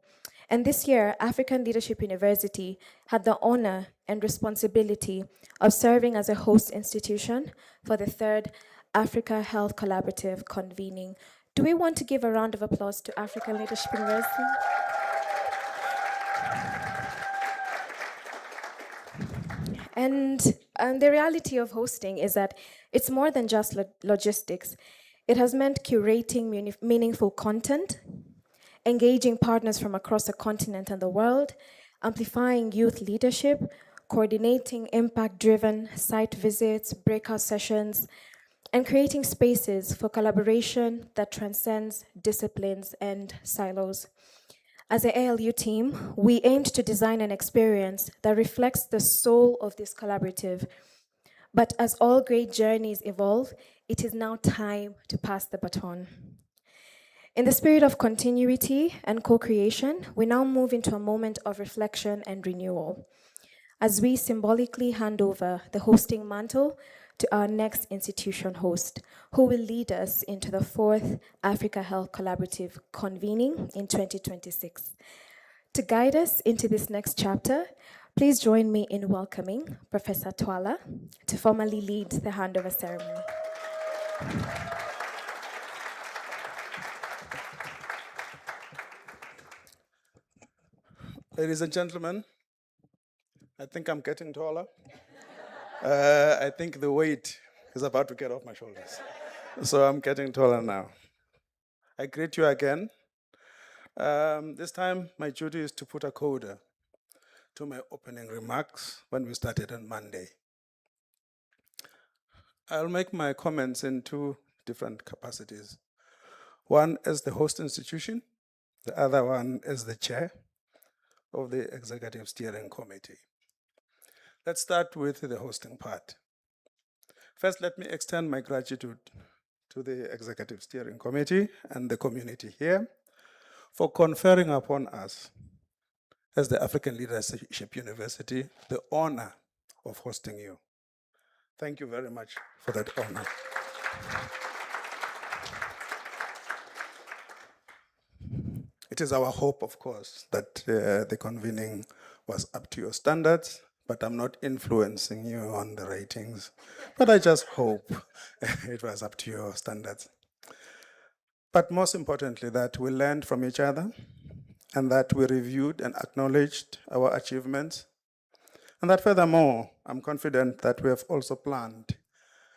And this year, African Leadership University had the honor and responsibility of serving as a host institution for the 3rd Africa Health Collaborative Convening. Do we want to give a round of applause to African Leadership University? And the reality of hosting is that it's more than just logistics. It has meant curating meaningful content, engaging partners from across the continent and the world, amplifying youth leadership, coordinating impact-driven site visits, breakout sessions, and creating spaces for collaboration that transcends disciplines and silos. As the ALU team, we aimed to design an experience that reflects the soul of this collaborative. But as all great journeys evolve, it is now time to pass the baton. In the spirit of continuity and co-creation, we now move into a moment of reflection and renewal as we symbolically hand over the hosting mantle to our next institution host, who will lead us into the 4th Africa Health Collaborative convening in 2026. To guide us into this next chapter, please join me in welcoming Professor Twala to formally lead the handover ceremony. Ladies and gentlemen, I think I'm getting taller. I think the weight is about to get off my shoulders. So I'm getting taller now. I greet you again. This time, my duty is to put a coda to my opening remarks when we started on Monday. I'll make my comments in two different capacities. One as the host institution, the other one as the chair of the Executive Steering Committee. Let's start with the hosting part. First, let me extend my gratitude to the Executive Steering Committee and the community here for conferring upon us, as the African Leadership University, the honor of hosting you. Thank you very much for that honor. It is our hope, of course, that the convening was up to your standards, but I'm not influencing you on the ratings. But I just hope it was up to your standards. But most importantly, that we learned from each other and that we reviewed and acknowledged our achievements. And that furthermore, I'm confident that we have also planned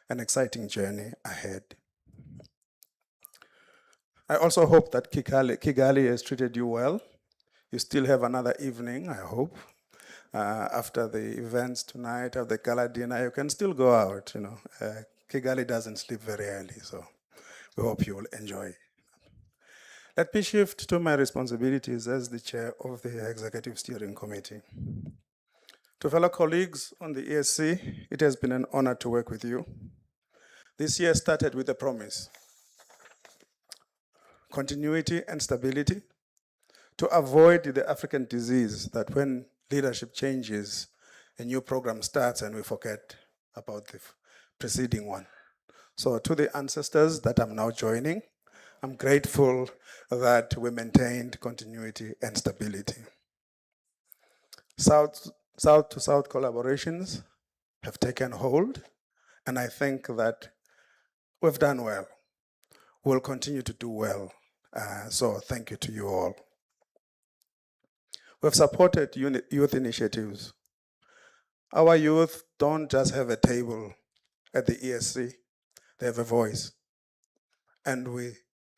an exciting journey ahead. I also hope that Kigali has treated you well. You still have another evening, I hope. After the events tonight, of the gala dinner, you can still go out, you know. Kigali doesn't sleep very early, so we hope you will enjoy. Let me shift to my responsibilities as the chair of the Executive Steering Committee. To fellow colleagues on the ESC, it has been an honor to work with you. This year started with a promise: continuity and stability, to avoid the African disease that when leadership changes, a new program starts and we forget about the preceding one. So to the ancestors that I'm now joining, I'm grateful that we maintained continuity and stability. South-to-South collaborations have taken hold, and I think that we've done well. We'll continue to do well. So thank you to you all. We've supported youth initiatives. Our youth don't just have a table at the ESC, they have a voice. And we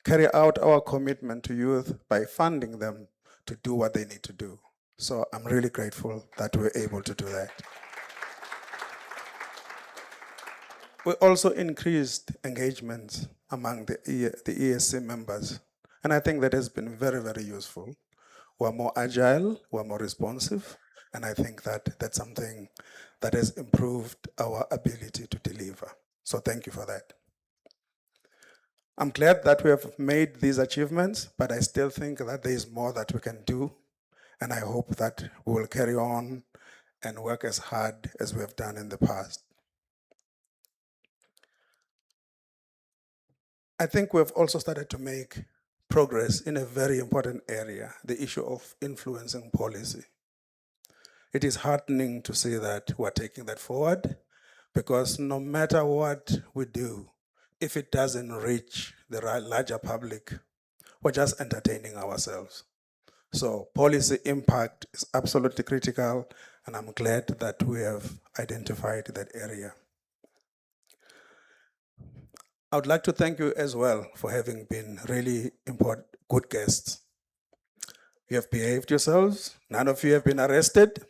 carry out our commitment to youth by funding them to do what they need to do. So I'm really grateful that we're able to do that. We also increased engagement among the ESC members. And I think that has been very, very useful. We're more agile, we're more responsive, and I think that that's something that has improved our ability to deliver. So thank you for that. I'm glad that we have made these achievements, but I still think that there is more that we can do, and I hope that we will carry on and work as hard as we have done in the past. I think we have also started to make progress in a very important area, the issue of influencing policy. It is heartening to see that we're taking that forward, because no matter what we do, if it doesn't reach the larger public, we're just entertaining ourselves. So policy impact is absolutely critical, and I'm glad that we have identified that area. I would like to thank you as well for having been really important, good guests. You have behaved yourselves. None of you have been arrested.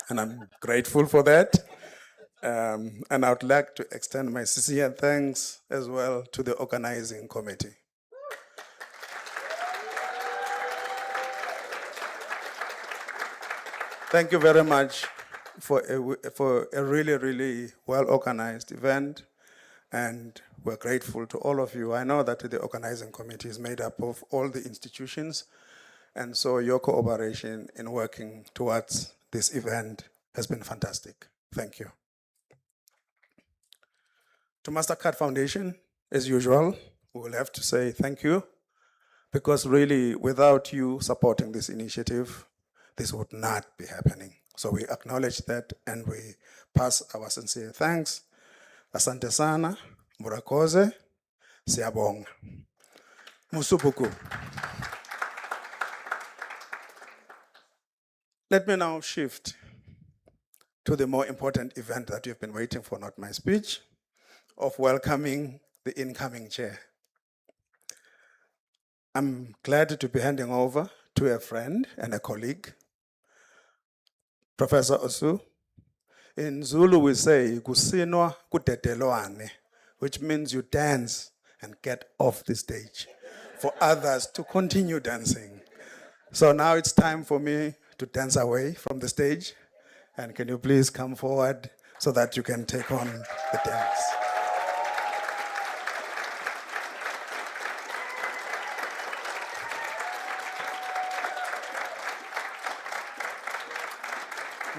And I'm grateful for that. And I would like to extend my sincere thanks as well to the organizing committee. Thank you very much for a really, really well-organized event, and we're grateful to all of you. I know that the organizing committee is made up of all the institutions, and so your cooperation in working towards this event has been fantastic. Thank you. To MasterCard Foundation, as usual, we will have to say thank you, because really without you supporting this initiative, this would not be happening. So we acknowledge that and we pass our sincere thanks. Asante sana, murakoze, siyabonga. Musubuku. Let me now shift to the more important event that you've been waiting for, not my speech, of welcoming the incoming chair. I'm glad to be handing over to a friend and a colleague, Professor Osu. In Zulu we say, kusinwa kutetelwane, which means you dance and get off the stage for others to continue dancing. So now it's time for me to dance away from the stage. And can you please come forward so that you can take on the dance?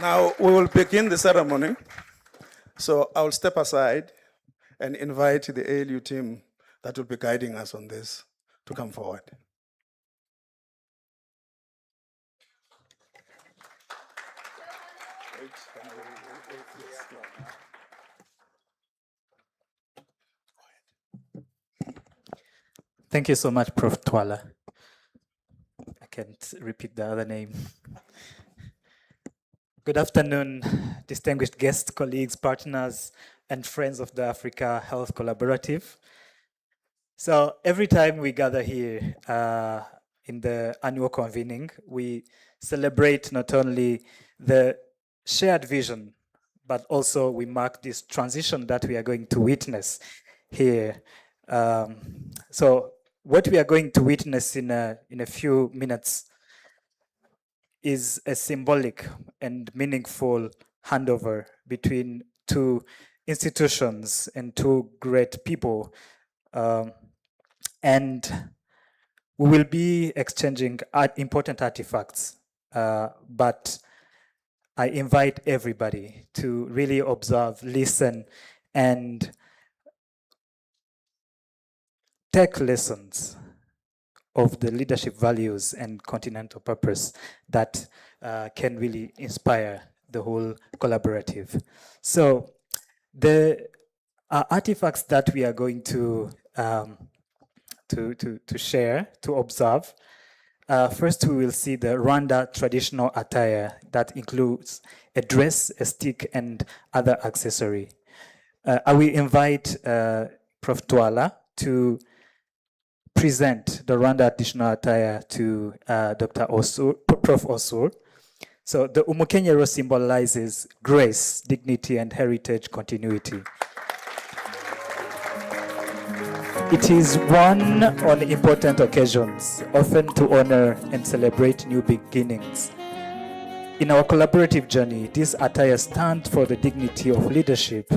Now we will begin the ceremony. So I will step aside and invite the ALU team that will be guiding us on this to come forward. Thank you so much, Prof. Twala. I can't repeat the other name. Good afternoon, distinguished guests, colleagues, partners, and friends of the Africa Health Collaborative. So every time we gather here in the annual convening, we celebrate not only the shared vision, but also we mark this transition that we are going to witness here. So what we are going to witness in a few minutes is a symbolic and meaningful handover between two institutions and two great people. And we will be exchanging important artifacts, but I invite everybody to really observe, listen, and take lessons of the leadership values and continental purpose that can really inspire the whole collaborative. So the artifacts that we are going to share, to observe, first we will see the Rwanda traditional attire that includes a dress, a stick, and other accessory. I will invite Prof. Twala to present the Rwanda traditional attire to Dr. Osur, Prof. Osur. So the Umukenyero symbolizes grace, dignity, and heritage continuity. It is worn on important occasions, often to honor and celebrate new beginnings. In our collaborative journey, this attire stands for the dignity of leadership,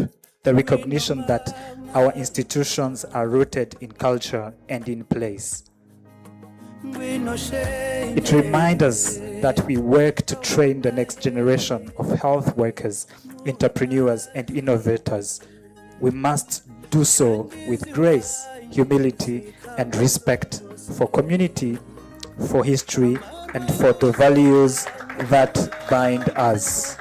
the recognition that our institutions are rooted in culture and in place. It reminds us that we work to train the next generation of health workers, entrepreneurs, and innovators. We must do so with grace, humility, and respect for community, for history, and for the values that bind us.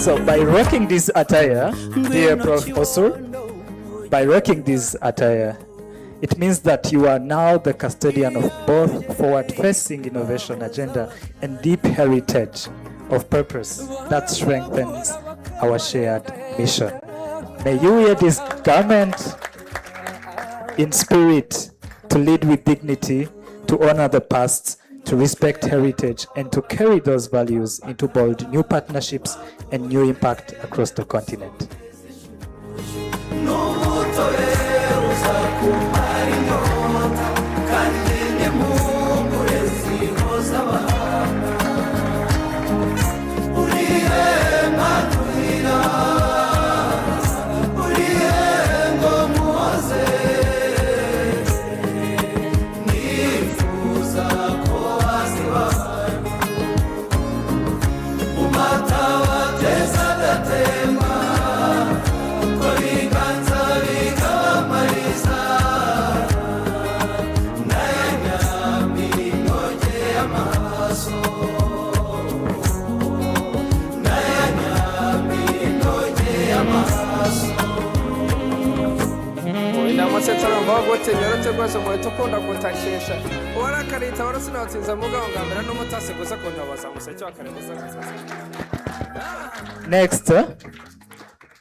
So by rocking this attire, dear Prof. Osur, by rocking this attire, it means that you are now the custodian of both forward-facing innovation agenda and deep heritage of purpose that strengthens our shared mission. May you wear this garment in spirit to lead with dignity, to honor the past, to respect heritage, and to carry those values into bold new partnerships and new impact across the continent.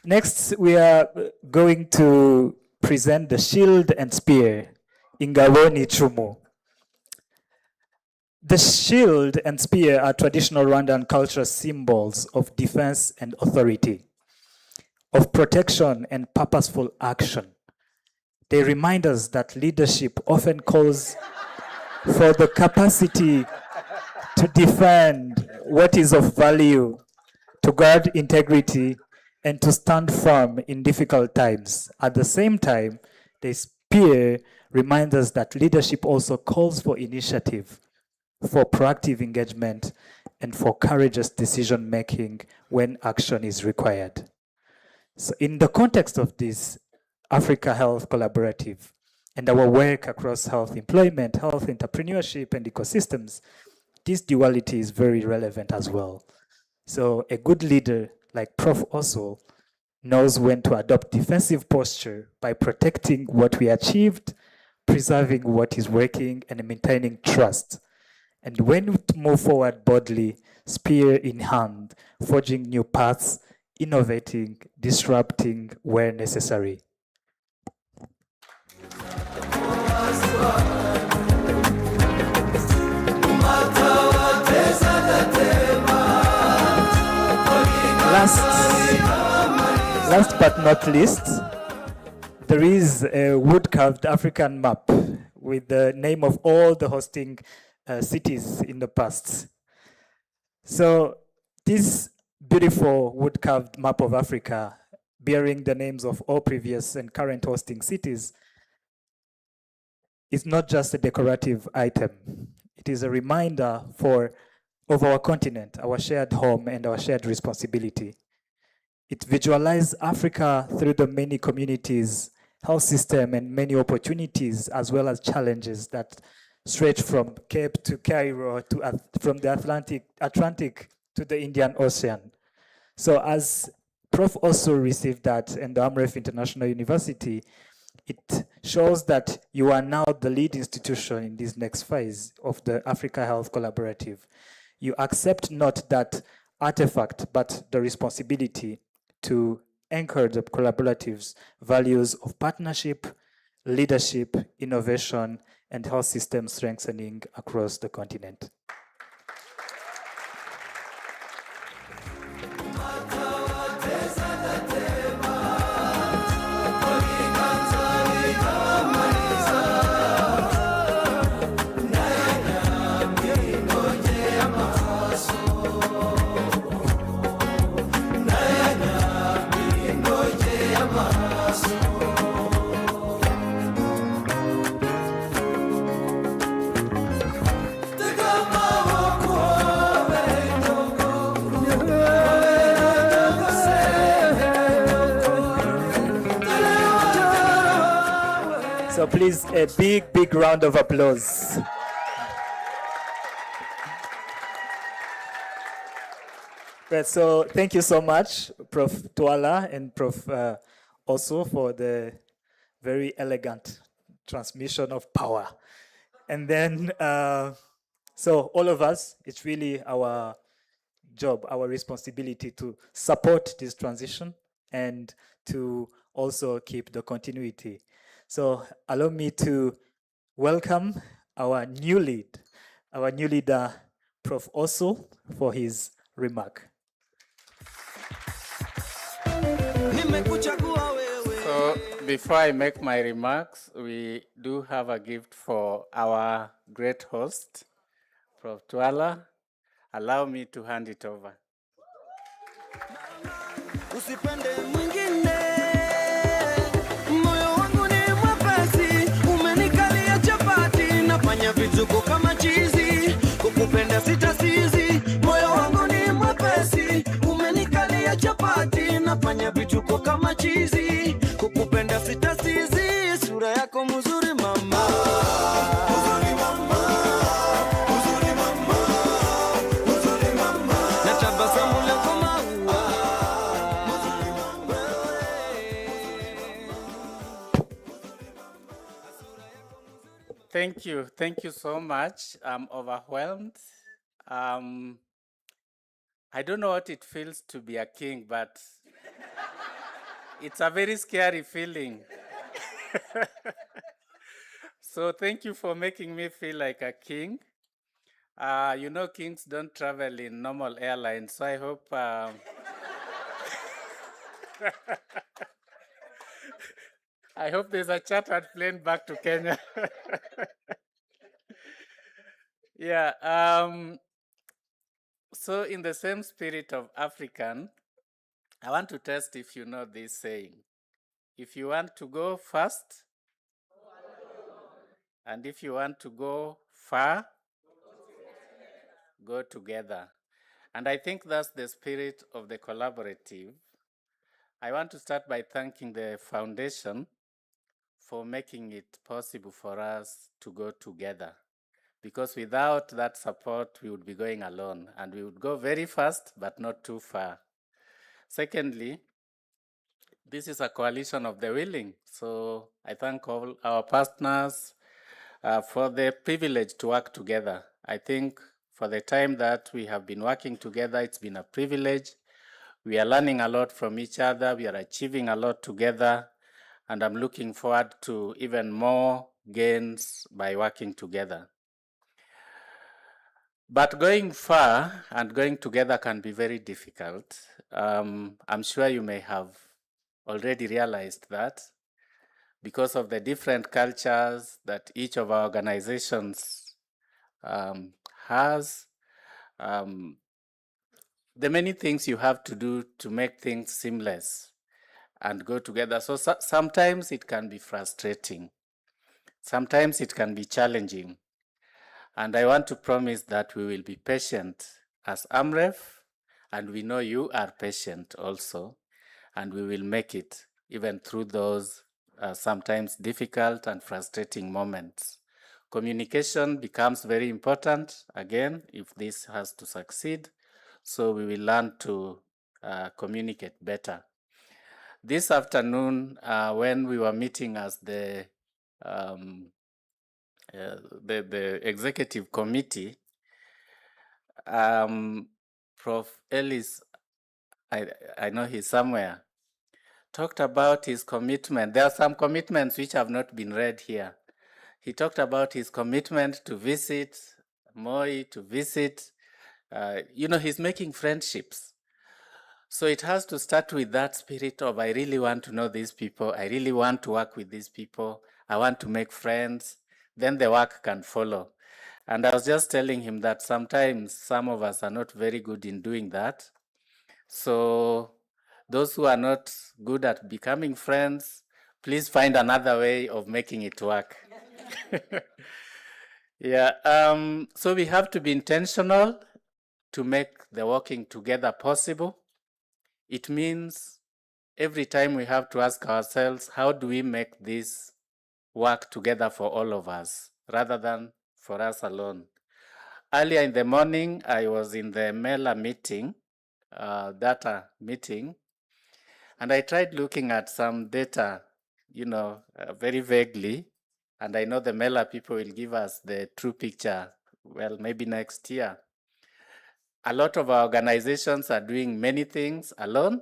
Next, we are going to present the shield and spear, Ingabo Chumu. The shield and spear are traditional Rwandan cultural symbols of defense and authority, of protection and purposeful action. They remind us that leadership often calls for the capacity to defend what is of value, to guard integrity, and to stand firm in difficult times. At the same time, the spear reminds us that leadership also calls for initiative, for proactive engagement, and for courageous decision-making when action is required. So in the context of this Africa Health Collaborative and our work across health employment, health entrepreneurship, and ecosystems, this duality is very relevant as well. So a good leader like Prof. Oso knows when to adopt defensive posture by protecting what we achieved, preserving what is working, and maintaining trust. And when to move forward boldly, spear in hand, forging new paths, innovating, disrupting where necessary. Last but not least, there is a wood-carved African map with the name of all the hosting cities in the past. So this beautiful wood-carved map of Africa, bearing the names of all previous and current hosting cities, is not just a decorative item. It is a reminder of our continent, our shared home, and our shared responsibility. It visualizes Africa through the many communities, health system, and many opportunities, as well as challenges that stretch from Cape to Cairo, from the Atlantic to the Indian Ocean. So as Prof. also received that and the AMREF International University, it shows that you are now the lead institution in this next phase of the Africa Health Collaborative. You accept not that artifact, but the responsibility to anchor the collaborative's values of partnership, leadership, innovation, and health system strengthening across the continent. So please, a big, big round of applause. Right, so thank you so much, Prof. Tuala and Prof. Also for the very elegant transmission of power. And then, so all of us, it's really our job, our responsibility to support this transition and to also keep the continuity. So allow me to welcome our new lead, our new leader, Prof. Osu, for his remark. So before I make my remarks, we do have a gift for our great host, Prof. Twala. Allow me to hand it over. Usipende mwingine, moyo wangu ni mwepesi, umenikalia chapati, nafanya vituko kama chizi, kukupenda sitasizi. Moyo wangu ni mwepesi, umenikalia chapati, nafanya vituko kama chizi, kukupenda sitasizi. Sura yako mzuri mama, mzuri mama, mzuri mama, mzuri mama, na tabasamu lako maua. Thank you so much. I'm overwhelmed. I don't know what it feels to be a king, but it's a very scary feeling. So thank you for making me feel like a king. You know, kings don't travel in normal airlines, so I hope I hope there's a chartered plane back to Kenya. Yeah. So in the same spirit of African, I want to test if you know this saying. If you want to go fast, and if you want to go far, go together. And I think that's the spirit of the collaborative. I want to start by thanking the foundation for making it possible for us to go together. Because without that support, we would be going alone, and we would go very fast, but not too far. Secondly, this is a coalition of the willing. So I thank all our partners for the privilege to work together. I think for the time that we have been working together, it's been a privilege. We are learning a lot from each other. We are achieving a lot together. And I'm looking forward to even more gains by working together. But going far and going together can be very difficult. I'm sure you may have already realized that because of the different cultures that each of our organizations has, the many things you have to do to make things seamless and go together. So sometimes it can be frustrating. Sometimes it can be challenging. And I want to promise that we will be patient as AMREF, and we know you are patient also, and we will make it even through those sometimes difficult and frustrating moments. Communication becomes very important, again, if this has to succeed, so we will learn to communicate better. This afternoon, when we were meeting as the executive committee, Prof. Ellis, I know he's somewhere, talked about his commitment. There are some commitments which have not been read here. He talked about his commitment to visit Moi, to visit, he's making friendships. So it has to start with that spirit of, I really want to know these people. I really want to work with these people. I want to make friends. Then the work can follow. And I was just telling him that sometimes some of us are not very good in doing that. So those who are not good at becoming friends, please find another way of making it work. Yeah, so we have to be intentional to make the working together possible. It means every time we have to ask ourselves, how do we make this work together for all of us, rather than for us alone? Earlier in the morning, I was in the MELA meeting, data meeting, and I tried looking at some data, very vaguely, and I know the MELA people will give us the true picture, well, maybe next year. A lot of our organizations are doing many things alone,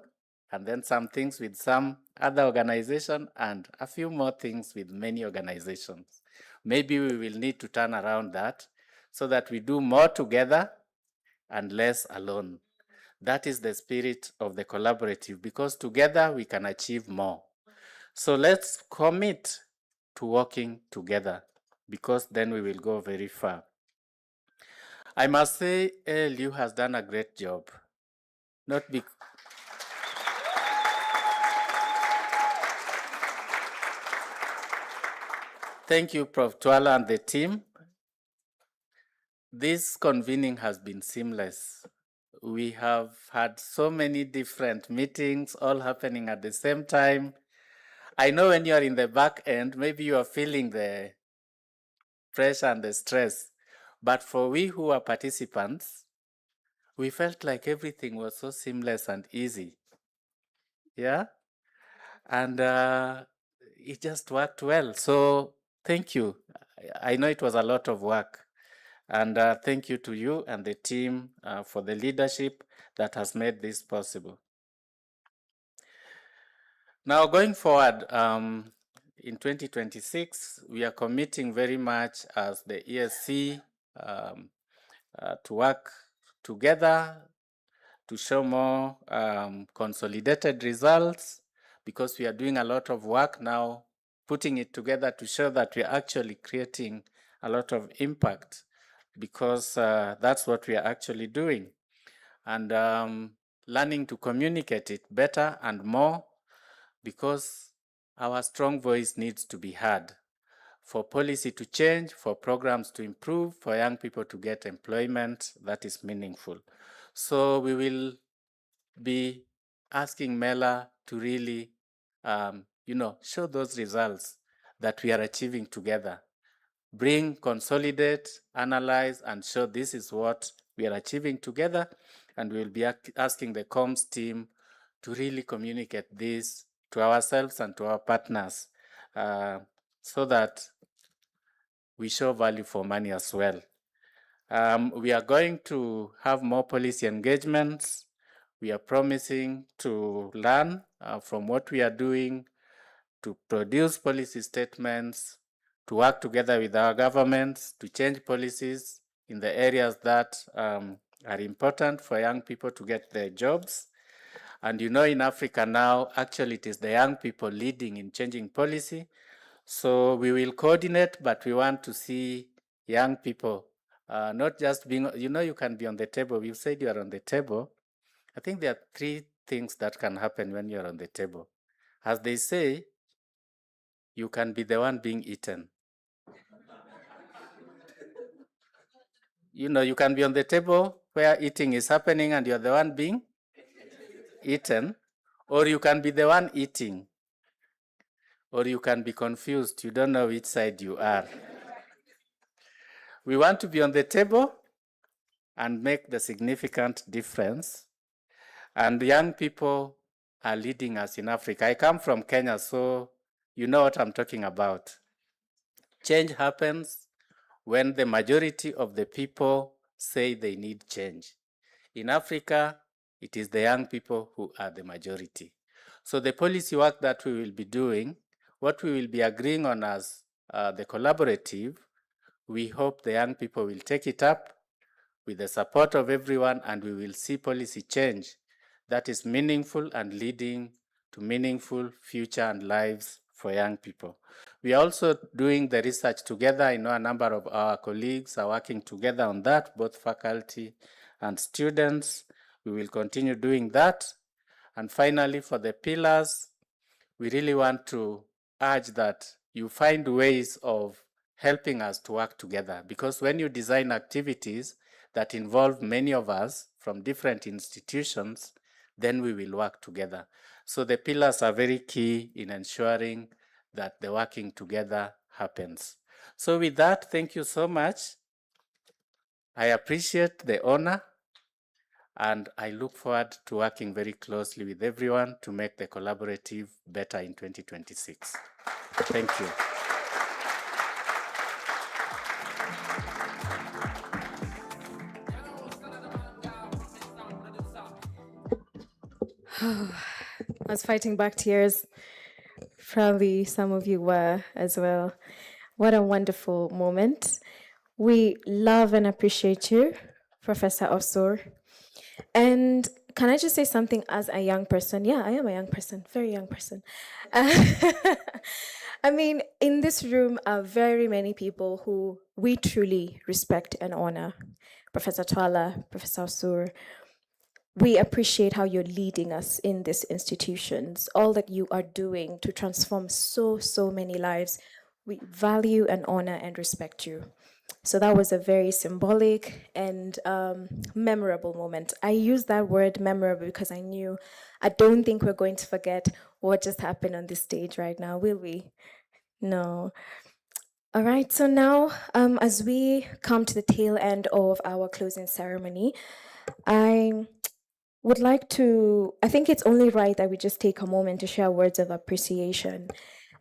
and then some things with some other organization, and a few more things with many organizations. Maybe we will need to turn around that so that we do more together and less alone. That is the spirit of the collaborative, because together we can achieve more. So let's commit to working together, because then we will go very far. I must say, ALU has done a great job. Not be Thank you, Prof. Twala and the team. This convening has been seamless. We have had so many different meetings all happening at the same time. I know when you are in the back end, maybe you are feeling the pressure and the stress. But for we who are participants, we felt like everything was so seamless and easy. Yeah? And it just worked well. So thank you. I know it was a lot of work. And thank you to you and the team for the leadership that has made this possible. Now, going forward, in 2026, we are committing very much as the ESC to work together to show more consolidated results, because we are doing a lot of work now, putting it together to show that we are actually creating a lot of impact, because that's what we are actually doing. And learning to communicate it better and more, because our strong voice needs to be heard for policy to change, for programs to improve, for young people to get employment that is meaningful. So we will be asking Mela to really, show those results that we are achieving together. Bring, consolidate, analyze, and show this is what we are achieving together. And we will be asking the comms team to really communicate this to ourselves and to our partners, so that we show value for money as well. We are going to have more policy engagements. We are promising to learn from what we are doing, to produce policy statements, to work together with our governments, to change policies in the areas that are important for young people to get their jobs. And you know, in Africa now, actually it is the young people leading in changing policy. So we will coordinate, but we want to see young people not just being, you can be on the table. You said you are on the table. I think there are 3 things that can happen when you're on the table. As they say, you can be the one being eaten. You can be on the table where eating is happening and you're the one being eaten, or you can be the one eating, or you can be confused. You don't know which side you are. We want to be on the table and make the significant difference. And young people are leading us in Africa. I come from Kenya, so you know what I'm talking about. Change happens when the majority of the people say they need change. In Africa, it is the young people who are the majority. So the policy work that we will be doing, what we will be agreeing on as the collaborative, we hope the young people will take it up with the support of everyone, and we will see policy change that is meaningful and leading to meaningful future and lives for young people. We are also doing the research together. I know a number of our colleagues are working together on that, both faculty and students. We will continue doing that. And finally, for the pillars, we really want to urge that you find ways of helping us to work together, because when you design activities that involve many of us from different institutions, then we will work together. So the pillars are very key in ensuring that the working together happens. So with that, thank you so much. I appreciate the honor, and I look forward to working very closely with everyone to make the collaborative better in 2026. Thank you. I was fighting back tears. Probably some of you were as well. What a wonderful moment. We love and appreciate you, Professor Osur. And can I just say something as a young person? Yeah, I am a young person, very young person. I mean, in this room are very many people who we truly respect and honor. Professor Twala, Professor Osur, we appreciate how you're leading us in these institutions, all that you are doing to transform so many lives. We value and honor and respect you. So that was a very symbolic and memorable moment. I use that word memorable because I don't think we're going to forget what just happened on this stage right now, will we? No. All right, so now as we come to the tail end of our closing ceremony, I would like to, I think it's only right that we just take a moment to share words of appreciation.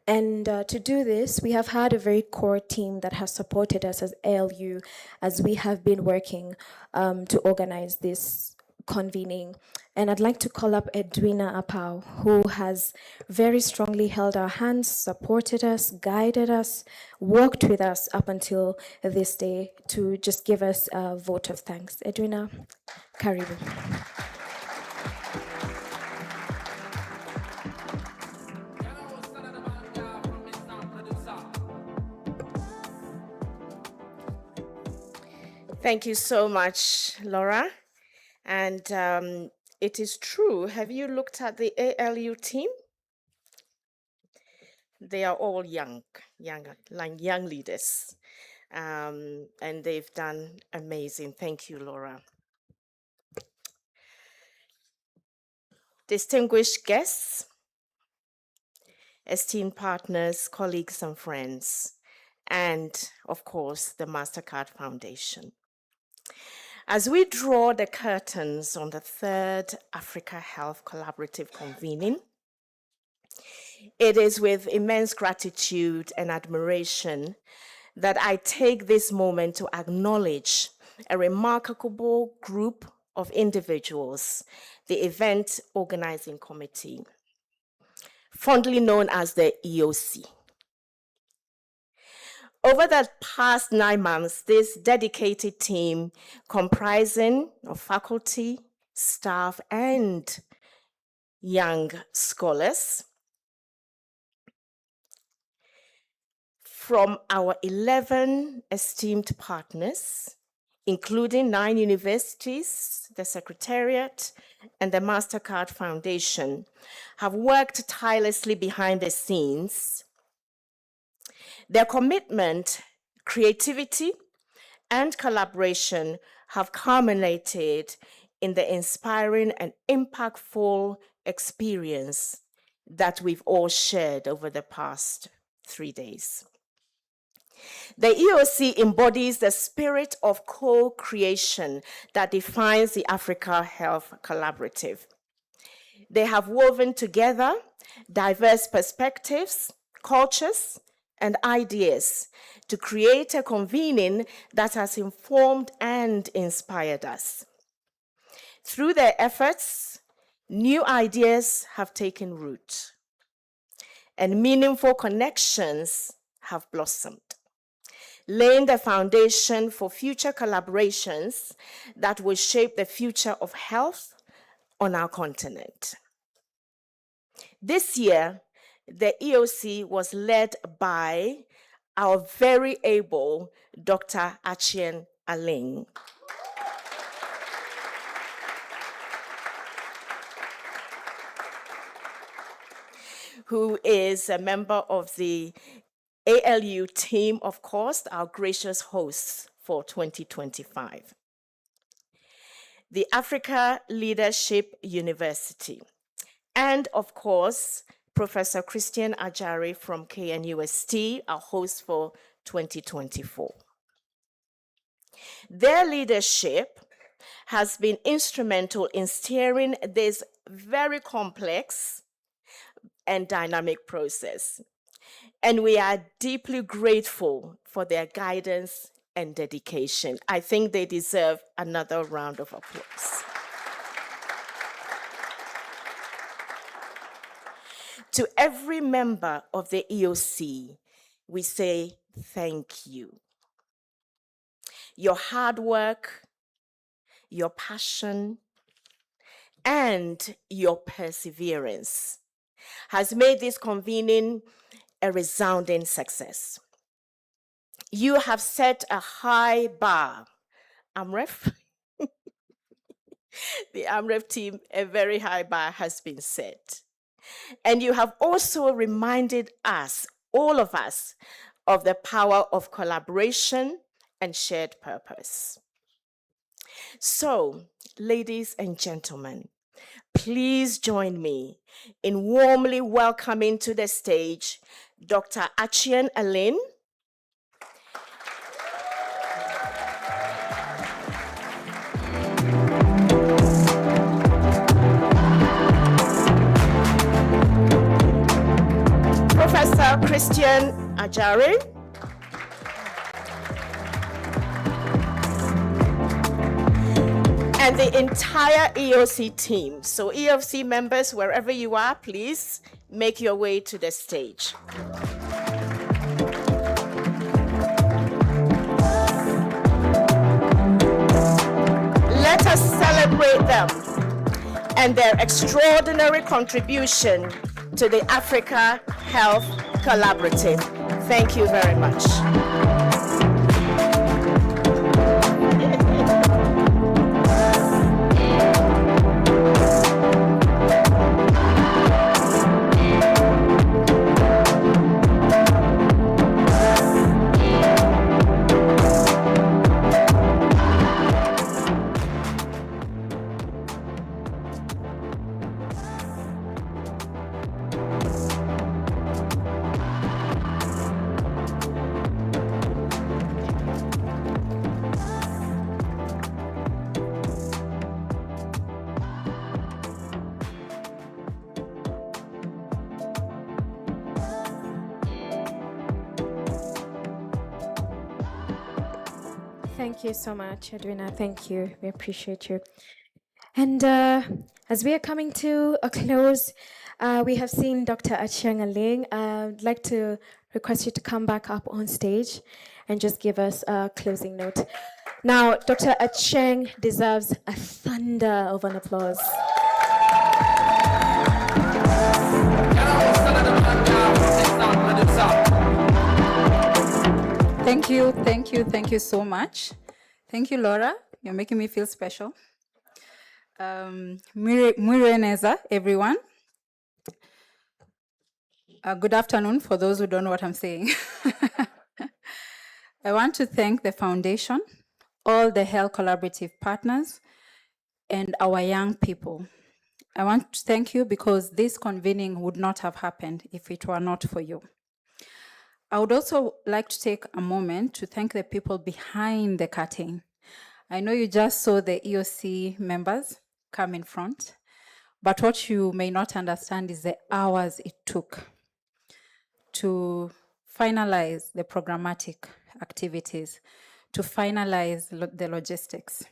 And to do this, we have had a very core team that has supported us as ALU as we have been working to organize this convening. And I'd like to call up Edwina Apau, who has very strongly held our hands, supported us, guided us, worked with us up until this day to just give us a vote of thanks. Edwina, karibu. Thank you so much, Laura. And it is true. Have you looked at the ALU team? They are all young leaders. And they've done amazing. Thank you, Laura. Distinguished guests, esteemed partners, colleagues, and friends, and of course, the MasterCard Foundation. As we draw the curtains on the third Africa Health Collaborative Convening, it is with immense gratitude and admiration that I take this moment to acknowledge a remarkable group of individuals, the Event Organizing Committee, fondly known as the EOC. Over the past 9 months, this dedicated team comprising of faculty, staff, and young scholars from our 11 esteemed partners, including 9 universities, the Secretariat, and the MasterCard Foundation, have worked tirelessly behind the scenes. Their commitment, creativity, and collaboration have culminated in the inspiring and impactful experience that we've all shared over the past 3 days. The EOC embodies the spirit of co-creation that defines the Africa Health Collaborative. They have woven together diverse perspectives, cultures, and ideas to create a convening that has informed and inspired us. Through their efforts, new ideas have taken root, and meaningful connections have blossomed, laying the foundation for future collaborations that will shape the future of health on our continent. This year, the EOC was led by our very able Dr. Achien Aling. Who is a member of the ALU team, of course, our gracious hosts for 2025. The Africa Leadership University, and of course, Professor Christian Ajari from KNUST, our host for 2024. Their leadership has been instrumental in steering this very complex and dynamic process. And we are deeply grateful for their guidance and dedication. I think they deserve another round of applause. To every member of the EOC, we say thank you. your hard work, your passion, and your perseverance has made this convening a resounding success. You have set a high bar. AMREF, the AMREF team, a very high bar has been set. And you have also reminded us, all of us, of the power of collaboration and shared purpose. So, ladies and gentlemen, please join me in warmly welcoming to the stage Dr. Achien Alin, Professor Christian Ajari, and the entire EOC team. So EOC members, wherever you are, please make your way to the stage. Let us celebrate them and their extraordinary contribution to the Africa Health Collaborative. Thank you very much. Thank you so much, Edwina. Thank you. We appreciate you. And as we are coming to a close, we have seen Dr. Achien Alin. I'd like to request you to come back up on stage and just give us a closing note. Now, Dr. Achien deserves a thunder of an applause. Thank you so much. Thank you, Laura. You're making me feel special. Mwireneza, everyone. Good afternoon for those who don't know what I'm saying. I want to thank the foundation, all the Health Collaborative partners, and our young people. I want to thank you because this convening would not have happened if it were not for you. I would also like to take a moment to thank the people behind the curtain. I know you just saw the EOC members come in front, but what you may not understand is the hours it took to finalize the programmatic activities, to finalize the logistics,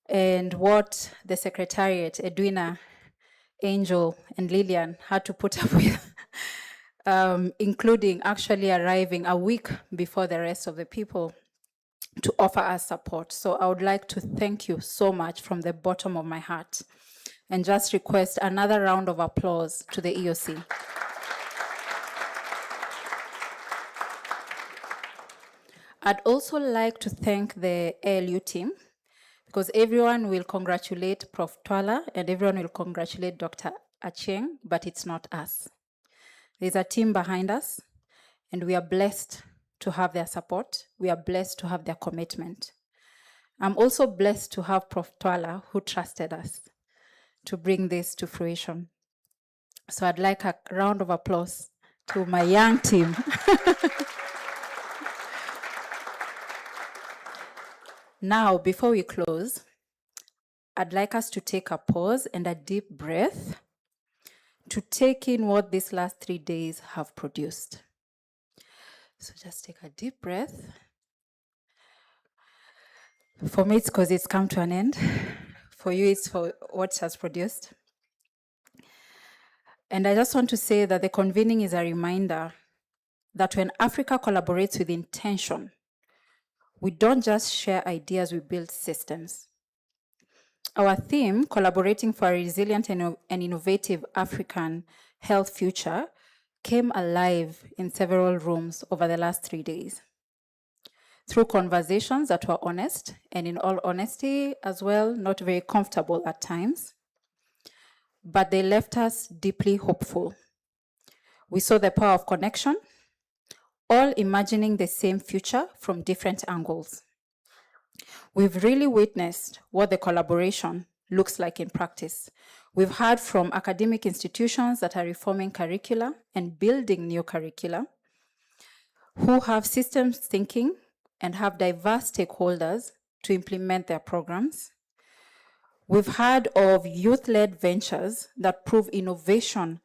and what the Secretariat, Edwina, Angel, and Lillian had to put up with, including actually arriving a week before the rest of the people to offer us support. So I would like to thank you so much from the bottom of my heart and just request another round of applause to the EOC. I'd also like to thank the ALU team because everyone will congratulate Prof. Twala and everyone will congratulate Dr. Achien, but it's not us. There's a team behind us and we are blessed to have their support. We are blessed to have their commitment. I'm also blessed to have Prof. Twala who trusted us to bring this to fruition. So I'd like a round of applause to my young team. Now, before we close, I'd like us to take a pause and a deep breath to take in what these last 3 days have produced. So just take a deep breath. For me, it's because it's come to an end. For you, it's for what has produced. And I just want to say that the convening is a reminder that when Africa collaborates with intention, We don't just share ideas, we build systems. Our theme, Collaborating for a Resilient and Innovative African Health Future, came alive in several rooms over the last 3 days. Through conversations that were honest, and in all honesty as well, not very comfortable at times, but they left us deeply hopeful. We saw the power of connection, all imagining the same future from different angles. We've really witnessed what the collaboration looks like in practice. We've heard from academic institutions that are reforming curricula and building new curricula, who have systems thinking and have diverse stakeholders to implement their programs. We've heard of youth-led ventures that prove innovation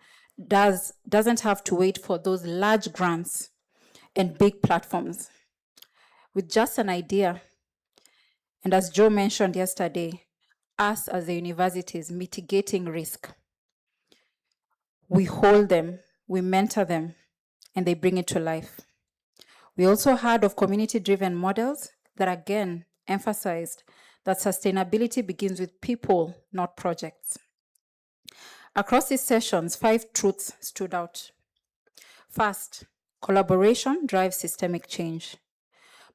doesn't have to wait for those large grants and big platforms. With just an idea, and as Joe mentioned yesterday, us as the universities mitigating risk. We hold them, we mentor them, and they bring it to life. We also heard of community-driven models that again emphasized that sustainability begins with people, not projects. Across these sessions, 5 truths stood out. First, collaboration drives systemic change,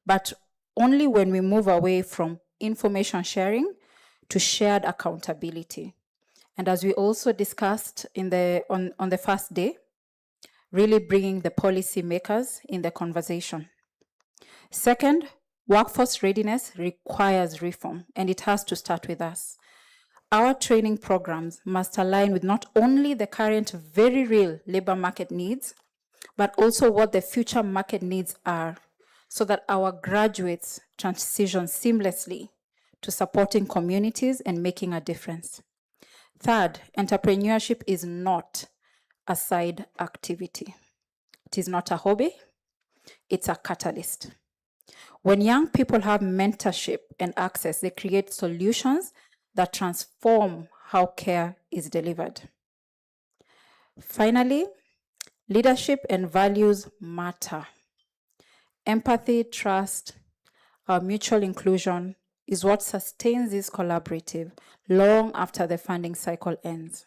but only when we move away from information sharing to shared accountability. And as we also discussed on the first day, really bringing the policy makers in the conversation. Second, workforce readiness requires reform, and it has to start with us. Our training programs must align with not only the current very real labor market needs, but also what the future market needs are, so that our graduates transition seamlessly to supporting communities and making a difference. Third, entrepreneurship is not a side activity. It is not a hobby, it's a catalyst. When young people have mentorship and access, they create solutions that transform how care is delivered. Finally, leadership and values matter. Empathy, trust, our mutual inclusion is what sustains this collaborative long after the funding cycle ends.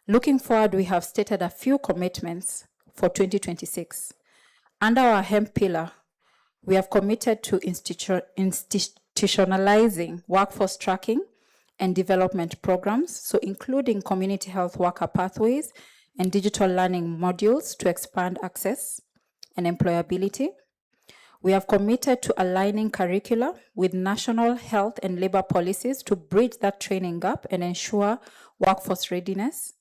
Looking forward, we have stated a few commitments for 2026. Under our HEMP pillar, we have committed to institutionalizing workforce tracking and development programs, so including community health worker pathways and digital learning modules to expand access and employability. We have committed to aligning curricula with national health and labor policies to bridge that training gap and ensure workforce readiness.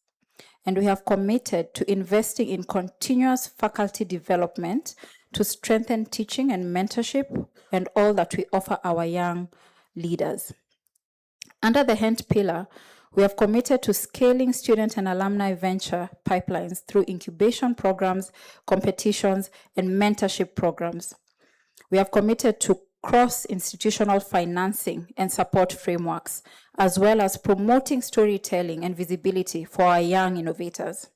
And we have committed to investing in continuous faculty development to strengthen teaching and mentorship and all that we offer our young leaders. Under the HENT pillar, we have committed to scaling student and alumni venture pipelines through incubation programs, competitions, and mentorship programs. We have committed to cross-institutional financing and support frameworks, as well as promoting storytelling and visibility for our young innovators.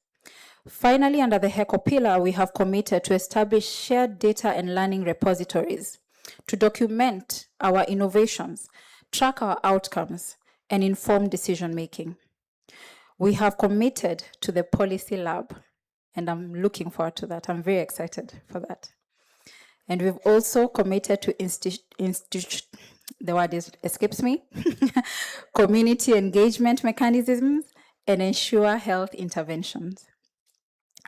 Finally, under the HECO pillar, we have committed to establish shared data and learning repositories to document our innovations, track our outcomes, and inform decision-making. We have committed to the policy lab, and I'm looking forward to that. I'm very excited for that. And we've also committed to the word escapes me, community engagement mechanisms and ensure health interventions.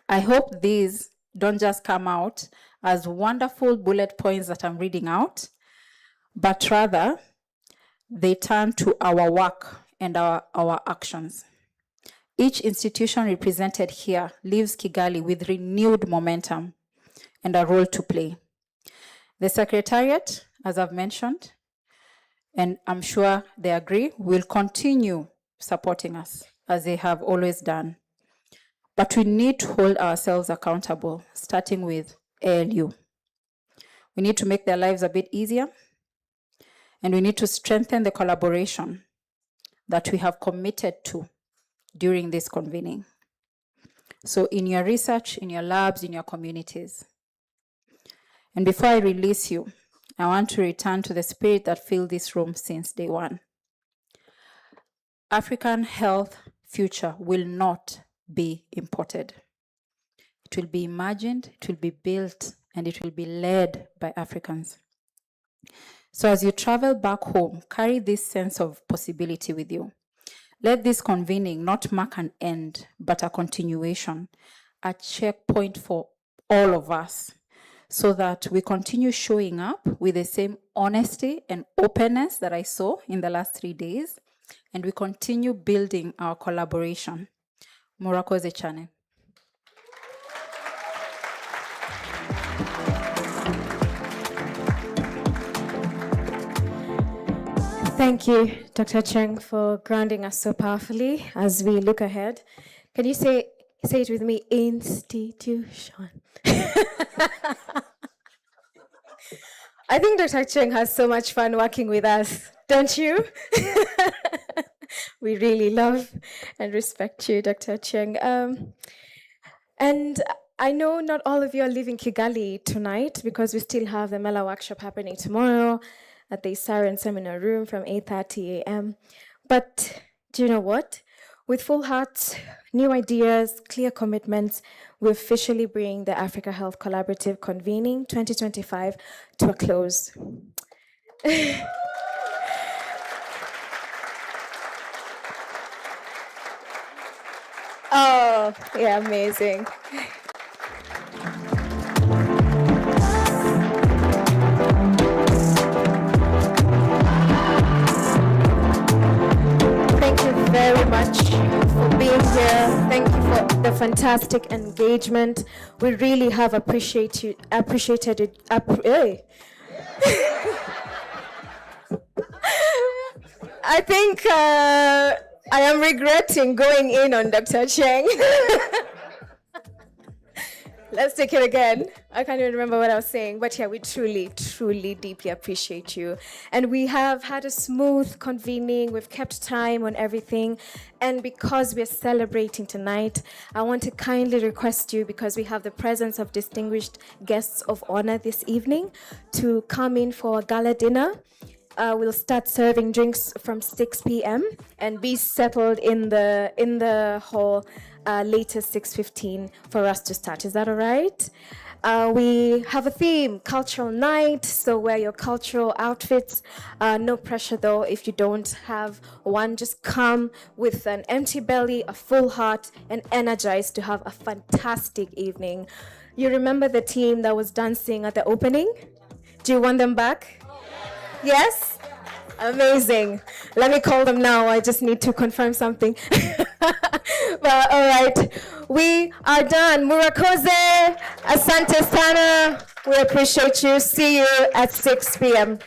I hope these don't just come out as wonderful bullet points that I'm reading out, but rather they turn to our work and our actions. Each institution represented here leaves Kigali with renewed momentum and a role to play. The Secretariat, as I've mentioned, and I'm sure they agree, will continue supporting us as they have always done. But we need to hold ourselves accountable, starting with ALU. We need to make their lives a bit easier, and we need to strengthen the collaboration that we have committed to during this convening. So in your research, in your labs, in your communities. And before I release you, I want to return to the spirit that filled this room since day one. African health future will not be imported. It will be imagined, it will be built, and it will be led by Africans. So as you travel back home, carry this sense of possibility with you. Let this convening not mark an end, but a continuation, a checkpoint for all of us, so that we continue showing up with the same honesty and openness that I saw in the last 3 days, and we continue building our collaboration. Murakoze Chane. Thank you, Dr. Cheng, for grounding us so powerfully as we look ahead. Can you say it with me? Institution. I think Dr. Cheng has so much fun working with us, don't you? We really love and respect you, Dr. Cheng. And I know not all of you are leaving Kigali tonight because we still have the Mela workshop happening tomorrow at the Siren Seminar Room from 8:30 a.m. But do you know what? With full hearts, new ideas, clear commitments, we officially bring the Africa Health Collaborative Convening 2025 to a close. Oh, yeah, amazing. Thank you very much for being here. Thank you for the fantastic engagement. We really have appreciated it. I think I am regretting going in on Dr. Cheng. Let's take it again. I can't even remember what I was saying, but yeah, we truly, truly deeply appreciate you. And we have had a smooth convening. We've kept time on everything. And because we're celebrating tonight, I want to kindly request you, because we have the presence of distinguished guests of honor this evening, to come in for a gala dinner. We'll start serving drinks from 6 p.m. and be settled in the hall later 6:15 for us to start. Is that all right? We have a theme, cultural night, so wear your cultural outfits. No pressure though, if you don't have one, just come with an empty belly, a full heart, and energized to have a fantastic evening. You remember the team that was dancing at the opening? Do you want them back? Yes? Amazing. Let me call them now. I just need to confirm something. Well, all right. We are done. Murakoze, Asante Sana. We appreciate you. See you at 6 p.m.